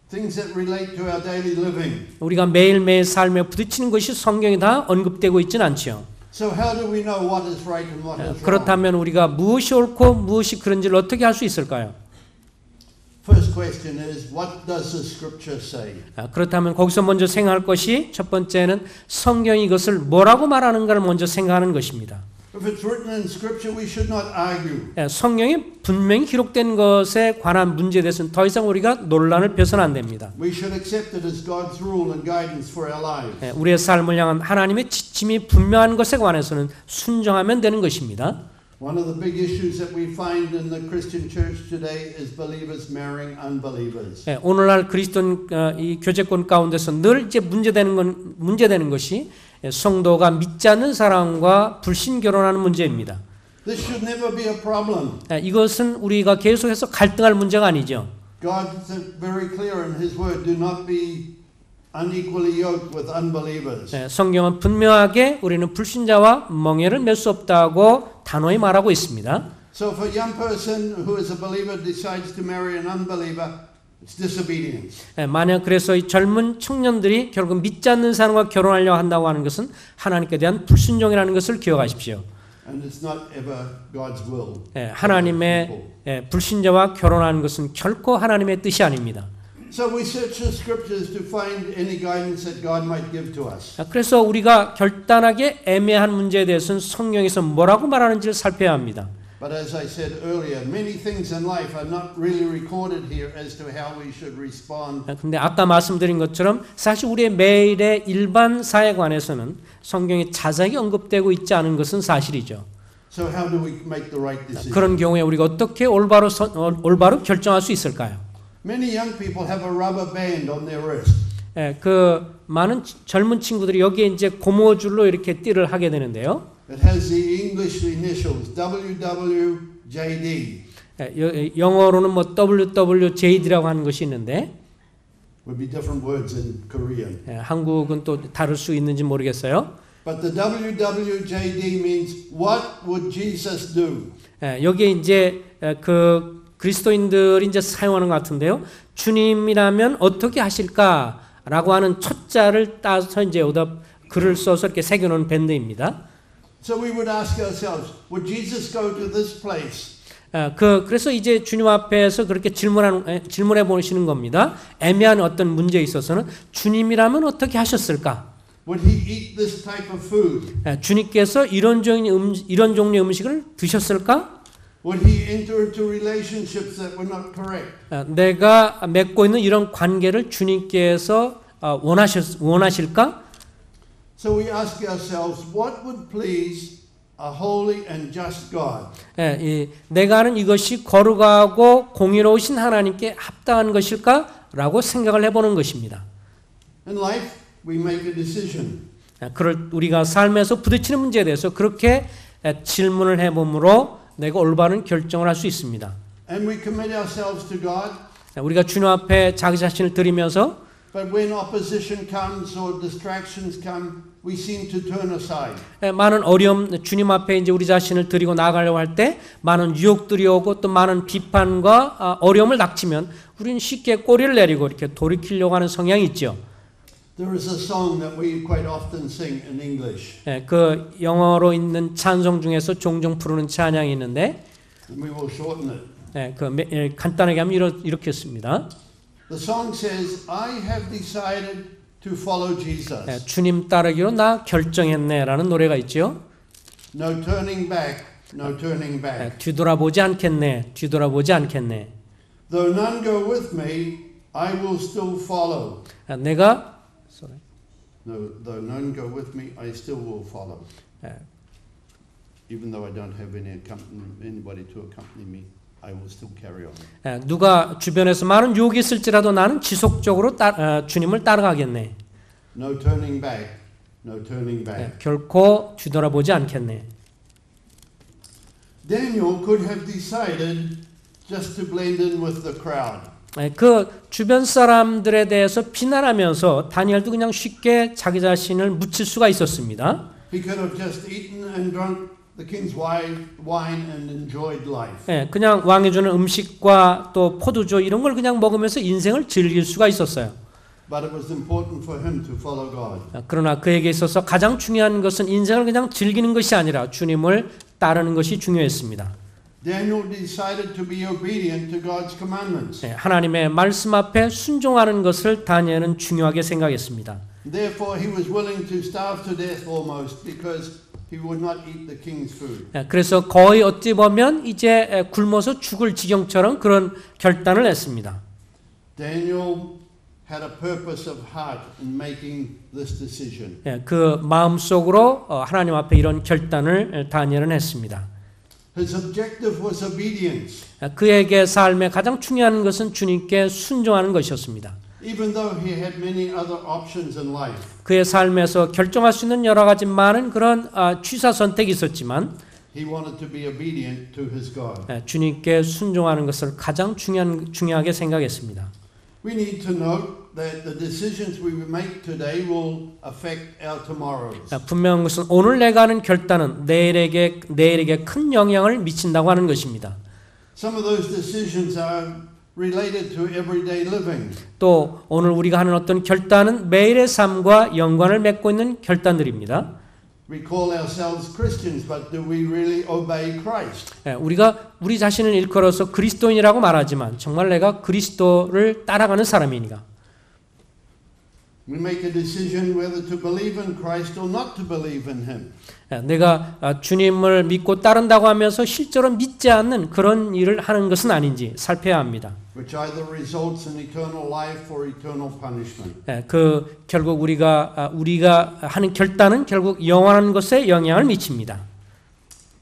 Things that relate to our daily living. 우리가 매일매일 삶에 부딪히는 것이 성경에 다 언급되고 있지는 않죠. So how do we know what is right and what is wrong? 그렇다면 우리가 무엇이 옳고 무엇이 그런지를 어떻게 할 수 있을까요? First question is, what does the Scripture say? 그렇다면 거기서 먼저 생각할 것이 첫 번째는 성경이 이것을 뭐라고 말하는가를 먼저 생각하는 것입니다. If it's written in Scripture, we should not argue. 성경이 분명히 기록된 것에 관한 문제에 대해서는 더 이상 우리가 논란을 펴서는 안 됩니다. We should accept it as God's rule and guidance for our lives. 우리의 삶을 향한 하나님의 지침이 분명한 것에 관해서는 순종하면 되는 것입니다. One of the big issues that we find in the Christian church today is believers marrying unbelievers. 오늘날 그리스도 이 교제권 가운데서 늘 이제 문제되는 것이 성도가 믿지 않는 사람과 불신 결혼하는 문제입니다. This should never be a problem. 이것은 우리가 계속해서 갈등할 문제가 아니죠. God is very clear in His Word. Do not be unequally yoked with unbelievers. 성경은 분명하게 우리는 불신자와 멍에를 맬 수 없다고 단호히 말하고 있습니다. So if a young person who is a believer decides to marry an unbeliever, it's disobedience. 만약 그래서 이 젊은 청년들이 결국 믿지 않는 사람과 결혼하려고 한다고 하는 것은 하나님께 대한 불순종이라는 것을 기억하십시오. And it's not ever God's will. 하나님의 불신자와 결혼하는 것은 결코 하나님의 뜻이 아닙니다. So we search the scriptures to find any guidance that God might give to us. 그래서 우리가 결단하게 애매한 문제에 대해서는 성경에서 뭐라고 말하는지를 살펴야 합니다. But as I said earlier, many things in life are not really recorded here as to how we should respond. 근데 아까 말씀드린 것처럼 사실 우리의 매일의 일반 사에 관해서는 성경에 자세하게 언급되고 있지 않은 것은 사실이죠. So how do we make the right decision? 그런 경우에 우리가 어떻게 올바로 결정할 수 있을까요? Many young people have a rubber band on their wrist. 그 많은 젊은 친구들이 여기에 이제 고무줄로 이렇게 띠를 하게 되는데요. It has the English initials WWJD. 영어로는 뭐 WWJD라고 하는 것이 있는데 Would be different words in Korean. 한국은 또 다를 수 있는지 모르겠어요. But the WWJD means what would Jesus do? 여기에 이제 그 그리스도인들이 이제 사용하는 것 같은데요. 주님이라면 어떻게 하실까라고 하는 초자를 따서 이제 여기다 글을 써서 이렇게 새겨놓은 밴드입니다. So we would ask ourselves, would Jesus go to this place? 그래서 이제 주님 앞에서 그렇게 질문해 보시는 겁니다. 애매한 어떤 문제에 있어서는 주님이라면 어떻게 하셨을까? Would he eat this type of food? 주님께서 이런 종류의 음식을 드셨을까? Would he enter into relationships that were not correct? 내가 맺고 있는 이런 관계를 주님께서 원하실까? So we ask ourselves, what would please a holy and just God? 내가 하는 이것이 거룩하고 공의로우신 하나님께 합당한 것일까라고 생각을 해보는 것입니다. In life, we make a decision. 우리가 삶에서 부딪히는 문제에 대해서 그렇게 질문을 해봄으로 내가 올바른 결정을 할 수 있습니다. And we commit ourselves to God. 우리가 주님 앞에 자기 자신을 드리면서 But when opposition comes or distractions come, we seem to turn aside. 많은 어려움, 주님 앞에 이제 우리 자신을 드리고 나아가려고 할 때 많은 유혹들이 오고 또 많은 비판과 어려움을 닥치면 우리는 쉽게 꼬리를 내리고 이렇게 돌이키려고 하는 성향이 있죠. There is a song that we quite often sing in English. 그 영어로 있는 찬송 중에서 종종 부르는 찬양이 있는데 And we will shorten it. 간단하게 하면 이렇게 씁니다. The song says, I have decided to follow Jesus. 주님 따르기로 나 결정했네라는 노래가 있죠. No turning back, no turning back. 뒤돌아보지 않겠네, 뒤돌아보지 않겠네. Though none go with me, I will still follow. 내가 No, though none go with me, I still will follow. Even though I don't have anybody to accompany me, I will still carry on. 누가 주변에서 많은 유혹이 있을지라도 나는 지속적으로 주님을 따라가겠네. No turning back, no turning back. 결코 뒤돌아보지 않겠네. Daniel could have decided just to blend in with the crowd. 그 주변 사람들에 대해서 비난하면서 다니엘도 그냥 쉽게 자기 자신을 묻힐 수가 있었습니다. He could have just eaten and drunk the king's wine and enjoyed life. 그냥 왕이 주는 음식과 또 포도주 이런 걸 그냥 먹으면서 인생을 즐길 수가 있었어요. But it was important for him to follow God. 그러나 그에게 있어서 가장 중요한 것은 인생을 그냥 즐기는 것이 아니라 주님을 따르는 것이 중요했습니다. Daniel decided to be obedient to God's commandments. 하나님의 말씀 앞에 순종하는 것을 다니엘은 중요하게 생각했습니다. Therefore, he was willing to starve to death almost because he would not eat the king's food. 그래서 거의 어찌 보면 이제 굶어서 죽을 지경처럼 그런 결단을 했습니다. Daniel had a purpose of heart in making this decision. 그 마음속으로 하나님 앞에 이런 결단을 다니엘은 했습니다. His objective was obedience. 그에게 삶의 가장 중요한 것은 주님께 순종하는 것이었습니다. Even though he had many other options in life. 그의 삶에서 결정할 수 있는 여러 가지 많은 그런 취사 선택이 있었지만 He wanted to be obedient to his God. 주님께 순종하는 것을 가장 중요하게 생각했습니다. We need to note that the decisions we make today will affect our tomorrows. 분명한 것은 오늘 내가 하는 결단은 내일에게 큰 영향을 미친다고 하는 것입니다. Some of those decisions are related to everyday living. 또 오늘 우리가 하는 어떤 결단은 매일의 삶과 연관을 맺고 있는 결단들입니다. We call ourselves Christians, but do we really obey Christ? 우리가 우리 자신을 일컬어서 그리스도인이라고 말하지만 정말 내가 그리스도를 따라가는 사람이니까. We make a decision whether to believe in Christ or not to believe in Him. 내가 주님을 믿고 따른다고 하면서 실제로 믿지 않는 그런 일을 하는 것은 아닌지 살펴야 합니다. Which either results in eternal life or eternal punishment. 그 결국 우리가 하는 결단은 결국 영원한 것에 영향을 미칩니다.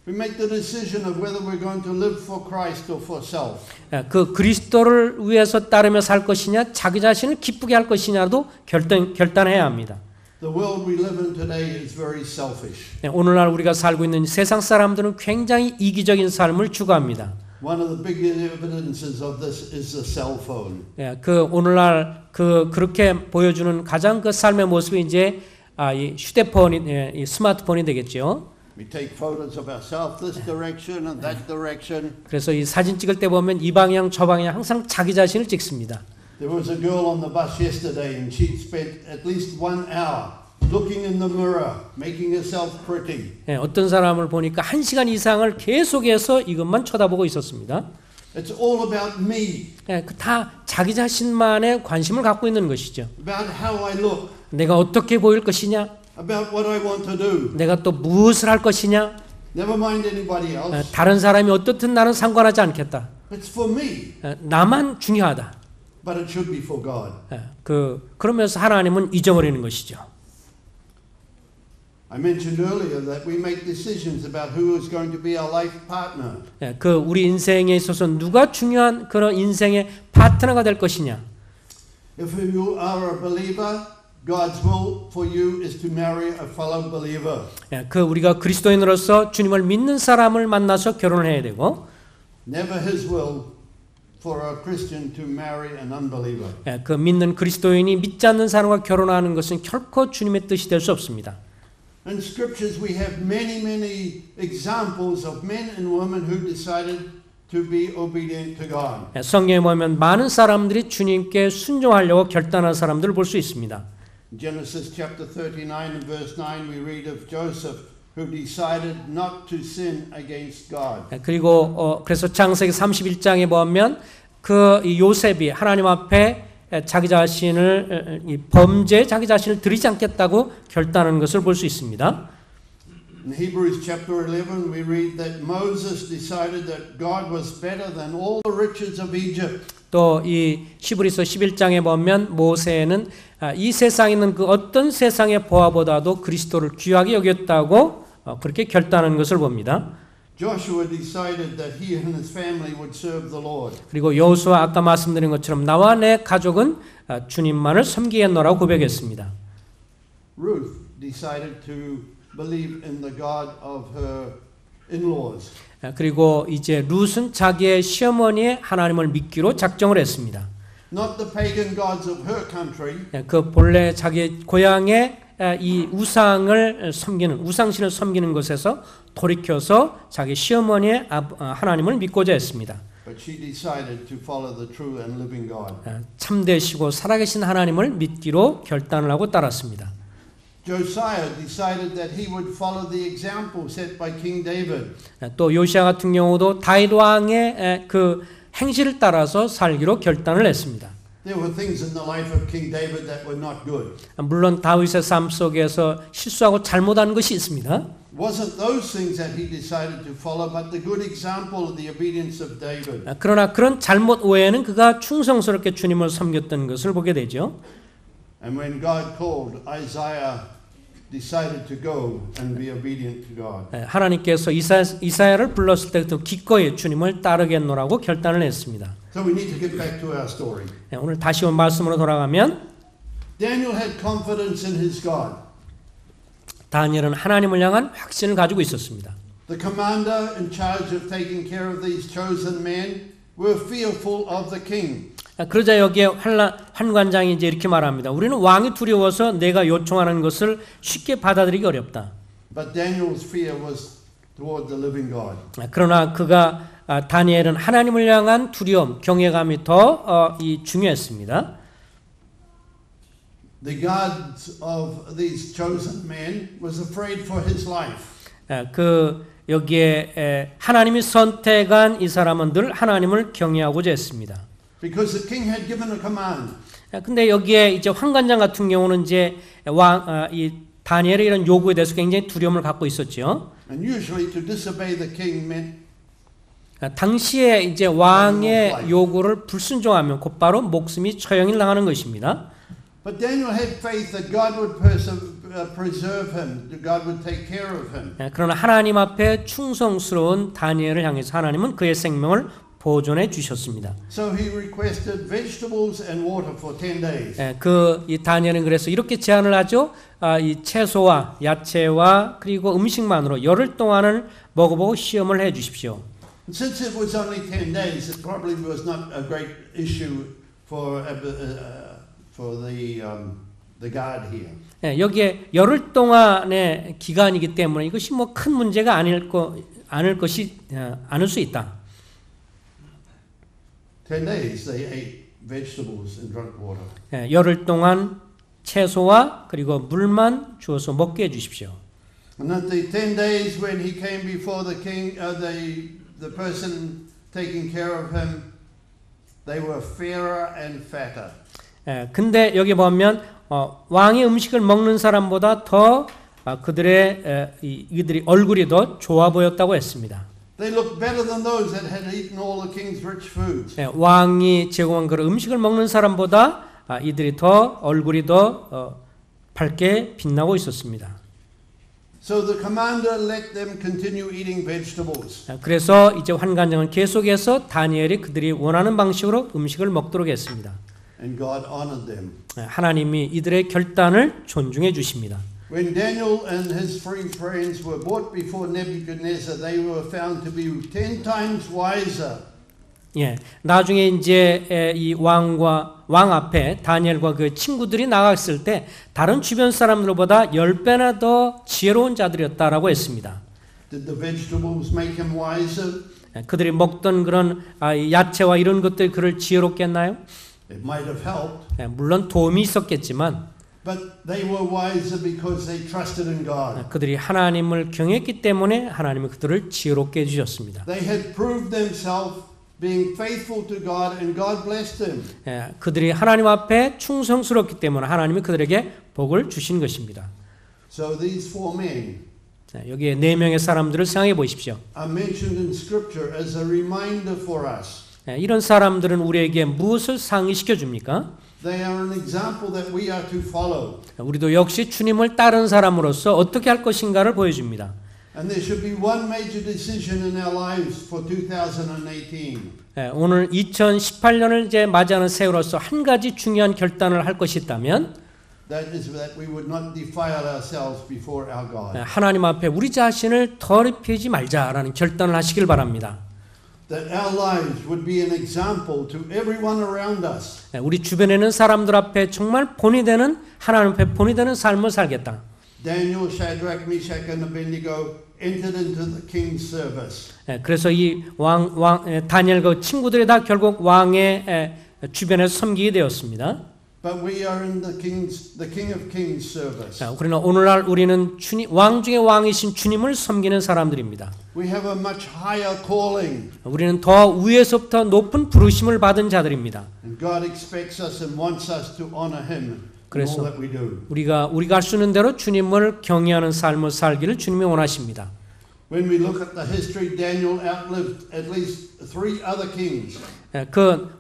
We make the decision of whether we're going to live for Christ or for self. 그 그리스도를 위해서 따르며 살 것이냐, 자기 자신을 기쁘게 할 것이냐도 결단해야 합니다. The world we live in today is very selfish. 오늘날 우리가 살고 있는 세상 사람들은 굉장히 이기적인 삶을 추구합니다. One of the big evidences of this is the cell phone. 그 오늘날 그렇게 보여주는 가장 그 삶의 모습이 이제 이 휴대폰이, 이 스마트폰이 되겠죠. We take photos of ourselves this direction and that direction. 그래서 이 사진 찍을 때 보면 이 방향 저 방향 항상 자기 자신을 찍습니다. There was a girl on the bus yesterday and she spent at least 1 hour looking in the mirror, making herself pretty. 어떤 사람을 보니까 1시간 이상을 계속해서 이것만 쳐다보고 있었습니다. It's all about me. 다 자기 자신만에 관심을 갖고 있는 것이죠. About how I look. 내가 어떻게 보일 것이냐? About what I want to do. 내가 또 무엇을 할 것이냐? Never mind anybody else. 다른 사람이 어떻든 나는 상관하지 않겠다. It's for me. 나만 중요하다. But it should be for God. 그러면서 하나님은 잊어버리는 것이죠. I mentioned earlier that we make decisions about who is going to be our life partner. 우리 인생에 있어서 누가 중요한 그런 인생의 파트너가 될 것이냐? If you are a believer, God's will for you is to marry a fellow believer. 우리가 그리스도인으로서 주님을 믿는 사람을 만나서 결혼을 해야 되고, Never His will for a Christian to marry an unbeliever. 그 믿는 그리스도인이 믿지 않는 사람과 결혼하는 것은 결코 주님의 뜻이 될 수 없습니다. In scriptures we have many examples of men and women who decided to be obedient to God. 성경에 보면 많은 사람들이 주님께 순종하려고 결단한 사람들을 볼 수 있습니다. In Genesis chapter 39 and verse 9 we read of Joseph who decided not to sin against God. 그리고 그래서 창세기 31장에 보면 그 요셉이 하나님 앞에 자기 자신을 범죄에 자기 자신을 드리지 않겠다고 결단하는 것을 볼 수 있습니다. In Hebrews chapter 11 we read that Moses decided that God was better than all the riches of Egypt. 또 이 히브리서 11장에 보면 모세는 이 세상에 있는 그 어떤 세상의 보화보다도 그리스도를 귀하게 여겼다고 그렇게 결단하는 것을 봅니다. Joshua decided that he and his family would serve the Lord. 그리고 여호수아 아까 말씀드린 것처럼 나와 내 가족은 주님만을 섬기겠노라고 고백했습니다. Ruth decided to believe in the God of her in-laws. 그리고 이제 룻은 자기의 시어머니의 하나님을 믿기로 작정을 했습니다. Not the pagan gods of her country. 그 본래 자기 고향의 이 우상을 섬기는 우상신을 섬기는 것에서 돌이켜서 자기 시어머니의 하나님을 믿고자 했습니다. But she decided to follow the true and living God. 참되시고 살아계신 하나님을 믿기로 결단을 하고 따랐습니다. Josiah decided that he would follow the example set by King David. 또 요시야 같은 경우도 다윗 왕의 그 행실을 따라서 살기로 결단을 했습니다. There were things in the life of King David that were not good. 물론 다윗의 삶 속에서 실수하고 잘못한 것이 있습니다. Wasn't those things that he decided to follow, but the good example of the obedience of David. 그러나 그런 잘못 외에는 그가 충성스럽게 주님을 섬겼던 것을 보게 되죠. And when God called, Isaiah decided to go and be obedient to God. 하나님께서 이사야를 불렀을 때부터 기꺼이 주님을 따르겠노라고 결단을 했습니다. So we need to get back to our story. 오늘 다시 온 말씀으로 돌아가면 Daniel had confidence in his God. 다니엘은 하나님을 향한 확신을 가지고 있었습니다. The commander in charge of taking care of these chosen men were fearful of the king. 그러자 여기에 환관장이 이제 이렇게 말합니다. 우리는 왕이 두려워서 내가 요청하는 것을 쉽게 받아들이기 어렵다. But Daniel's fear was toward the living God. 그러나 그가 다니엘은 하나님을 향한 두려움, 경외감이 더 중요했습니다. the God of these chosen men was afraid for his life. 여기에 하나님이 선택한 이 사람은 늘 하나님을 경외하고자 했습니다. Because the king had given a command. 근데 여기에 이제 환관장 같은 경우는 이제 이 다니엘의 이런 요구에 대해서 굉장히 두려움을 갖고 있었죠. And usually to disobey the king meant 당시에 이제 왕의 요구를 불순종하면 곧바로 목숨이 처형을 당하는 것입니다. But Daniel had faith that God would preserve him, that God would take care of him. 그러나 하나님 앞에 충성스러운 다니엘을 향해서 하나님은 그의 생명을 보존해 주셨습니다. So he requested vegetables and water for 10 days. 이 다니엘은 그래서 이렇게 제안을 하죠. 이 채소와 야채와 그리고 음식만으로 열흘 동안을 먹어보고 시험을 해 주십시오. Since it was only 10 days, it probably was not a great issue for the guard here. 여기에 열흘 동안의 기간이기 때문에 이것이 뭐 큰 문제가 않을 수 있다. 10 days they ate vegetables and drank water. 열흘 동안 채소와 그리고 물만 주어서 먹게 해 주십시오. And at the 10 days when he came before the king, the person taking care of him, they were fairer and fatter. 근데 여기 보면 왕의 음식을 먹는 사람보다 더 이들이 얼굴이 더 좋아 보였다고 했습니다. They looked better than those that had eaten all the king's rich foods. 왕이 제공한 그런 음식을 먹는 사람보다 이들이 더 얼굴이 더 밝게 빛나고 있었습니다. So the commander let them continue eating vegetables. 그래서 이제 환관장은 계속해서 다니엘이 그들이 원하는 방식으로 음식을 먹도록 했습니다. And God honored them. 하나님이 이들의 결단을 존중해 주십니다. When Daniel and his three friends were brought before Nebuchadnezzar, they were found to be 10 times wiser. 나중에 이제 이 왕 앞에 다니엘과 그 친구들이 나갔을 때 다른 주변 사람들보다 10배나 더 지혜로운 자들이었다라고 했습니다. Did the vegetables make him wiser? 그들이 먹던 그런 야채와 이런 것들이 그를 지혜롭게 했나요? It might have helped. 물론 도움이 있었겠지만 But they were wiser because they trusted in God. 그들이 하나님을 경외했기 때문에 하나님이 그들을 지혜롭게 해주셨습니다. They had proved themselves being faithful to God and God blessed them. 그들이 하나님 앞에 충성스럽기 때문에 하나님이 그들에게 복을 주신 것입니다. So these four men 여기에 4명의 사람들을 생각해 보십시오. are mentioned in Scripture as a reminder for us. 이런 사람들은 우리에게 무엇을 상기시켜 줍니까? They are an example that we are to follow. 우리도 역시 주님을 따른 사람으로서 어떻게 할 것인가를 보여줍니다. And there should be one major decision in our lives for 2018. 오늘 2018년을 이제 맞이하는 세월로서 한 가지 중요한 결단을 할 것이 있다면 That is that we would not defile ourselves before our God. 하나님 앞에 우리 자신을 더럽히지 말자라는 결단을 하시길 바랍니다. That our lives would be an example to everyone around us. 우리 주변에 있는 사람들 앞에 정말 본이 되는 하나님 앞에 본이 되는 삶을 살겠다. Daniel, Shadrach, Meshach, and Abednego entered into the king's service. 그래서 이 다니엘과 친구들이 다 결국 왕의 주변에서 섬기게 되었습니다. But we are in the King of Kings service. 그러나 오늘날 우리는 왕 중에 왕이신 주님을 섬기는 사람들입니다. We have a much higher calling. 우리는 더 위에서부터 높은 부르심을 받은 자들입니다. And God expects us and wants us to honor Him in all that we do. 우리가 할 수 있는 대로 주님을 경외하는 삶을 살기를 주님이 원하십니다. When we look at the history, Daniel outlived at least 3 other kings.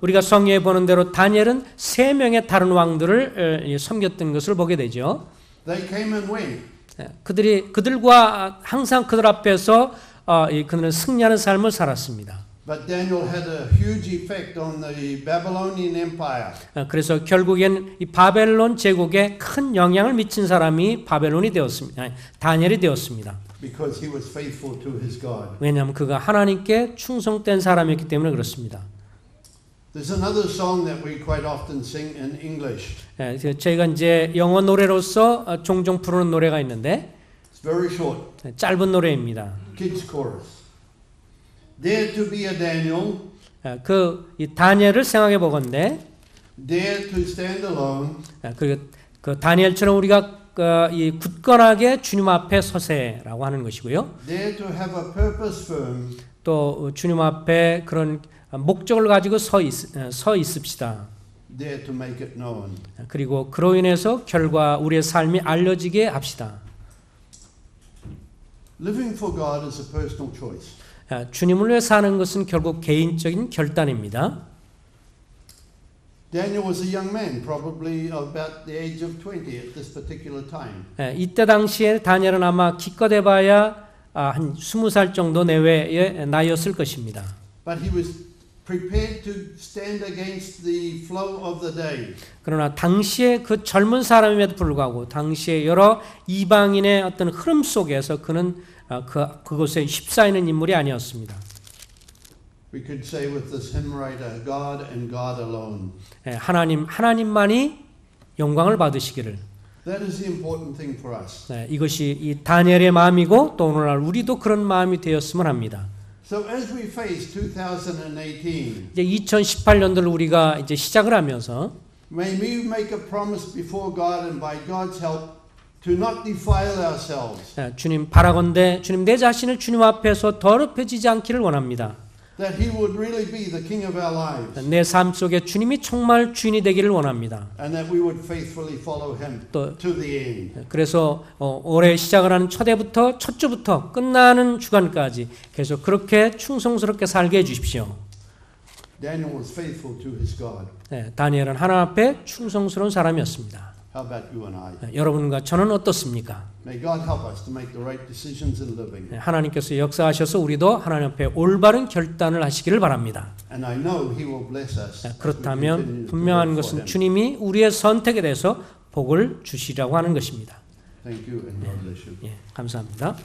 우리가 성경에 보는 대로 다니엘은 3명의 다른 왕들을 섬겼던 것을 보게 되죠. They came and went. 그들과 항상 그들 앞에서 그들은 승리하는 삶을 살았습니다. But Daniel had a huge effect on the Babylonian Empire. 그래서 결국엔 이 바벨론 제국에 큰 영향을 미친 사람이 바벨론이 되었습니다. 다니엘이 되었습니다. Because he was faithful to his God. 왜냐하면 그가 하나님께 충성된 사람이었기 때문에 그렇습니다. There's another song that we quite often sing in English. 저희가 이제 영어 노래로서 종종 부르는 노래가 있는데 It's very short. 짧은 노래입니다. Kids chorus. Dare to be a Daniel. 이 다니엘을 생각해 보건대 Dare to stand alone. 그리고 그 다니엘처럼 우리가 이 굳건하게 주님 앞에 서세라고 하는 것이고요. There to have a purpose firm. 또 주님 앞에 그런 목적을 가지고 서 있읍시다. There to make it known. 그리고 그로 인해서 결과 우리의 삶이 알려지게 합시다. Living for God is a personal choice. 주님을 위해 사는 것은 결국 개인적인 결단입니다. Daniel was a young man, probably about the age of 20 at this particular time. 이때 당시에 다니엘은 아마 기껏 해봐야 한 20살 정도 내외의 나이였을 것입니다. But he was prepared to stand against the flow of the day. 그러나 당시에 그 젊은 사람임에도 불구하고 당시에 여러 이방인의 어떤 흐름 속에서 그는 그곳에 휩싸이는 인물이 아니었습니다. We could say with this hymn writer, God and God alone. 하나님만이 영광을 받으시기를. That is the important thing for us. 이것이 이 다니엘의 마음이고 또 오늘날 우리도 그런 마음이 되었으면 합니다. So as we face 2018, 이제 2018년도를 우리가 이제 시작을 하면서 may we make a promise before God and by God's help to not defile ourselves. 주님 바라건대 주님 내 자신을 주님 앞에서 더럽혀지지 않기를 원합니다. That He would really be the King of our lives. 내 삶 속에 주님이 정말 주인이 되기를 원합니다. And that we would faithfully follow Him 또 to the end. 그래서 올해 시작을 하는 첫 주부터 끝나는 주간까지 계속 그렇게 충성스럽게 살게 해주십시오. Daniel was faithful to his God. 다니엘은 하나님 앞에 충성스러운 사람이었습니다. How about you and I? 여러분과 저는 어떻습니까? May God help us to make the right decisions in living. 하나님께서 역사하셔서 우리도 하나님 앞에 올바른 결단을 하시기를 바랍니다. And I know He will bless us. 그렇다면 분명한 것은 주님이 우리의 선택에 대해서 복을 주시라고 하는 것입니다. Thank you and God bless you. 감사합니다.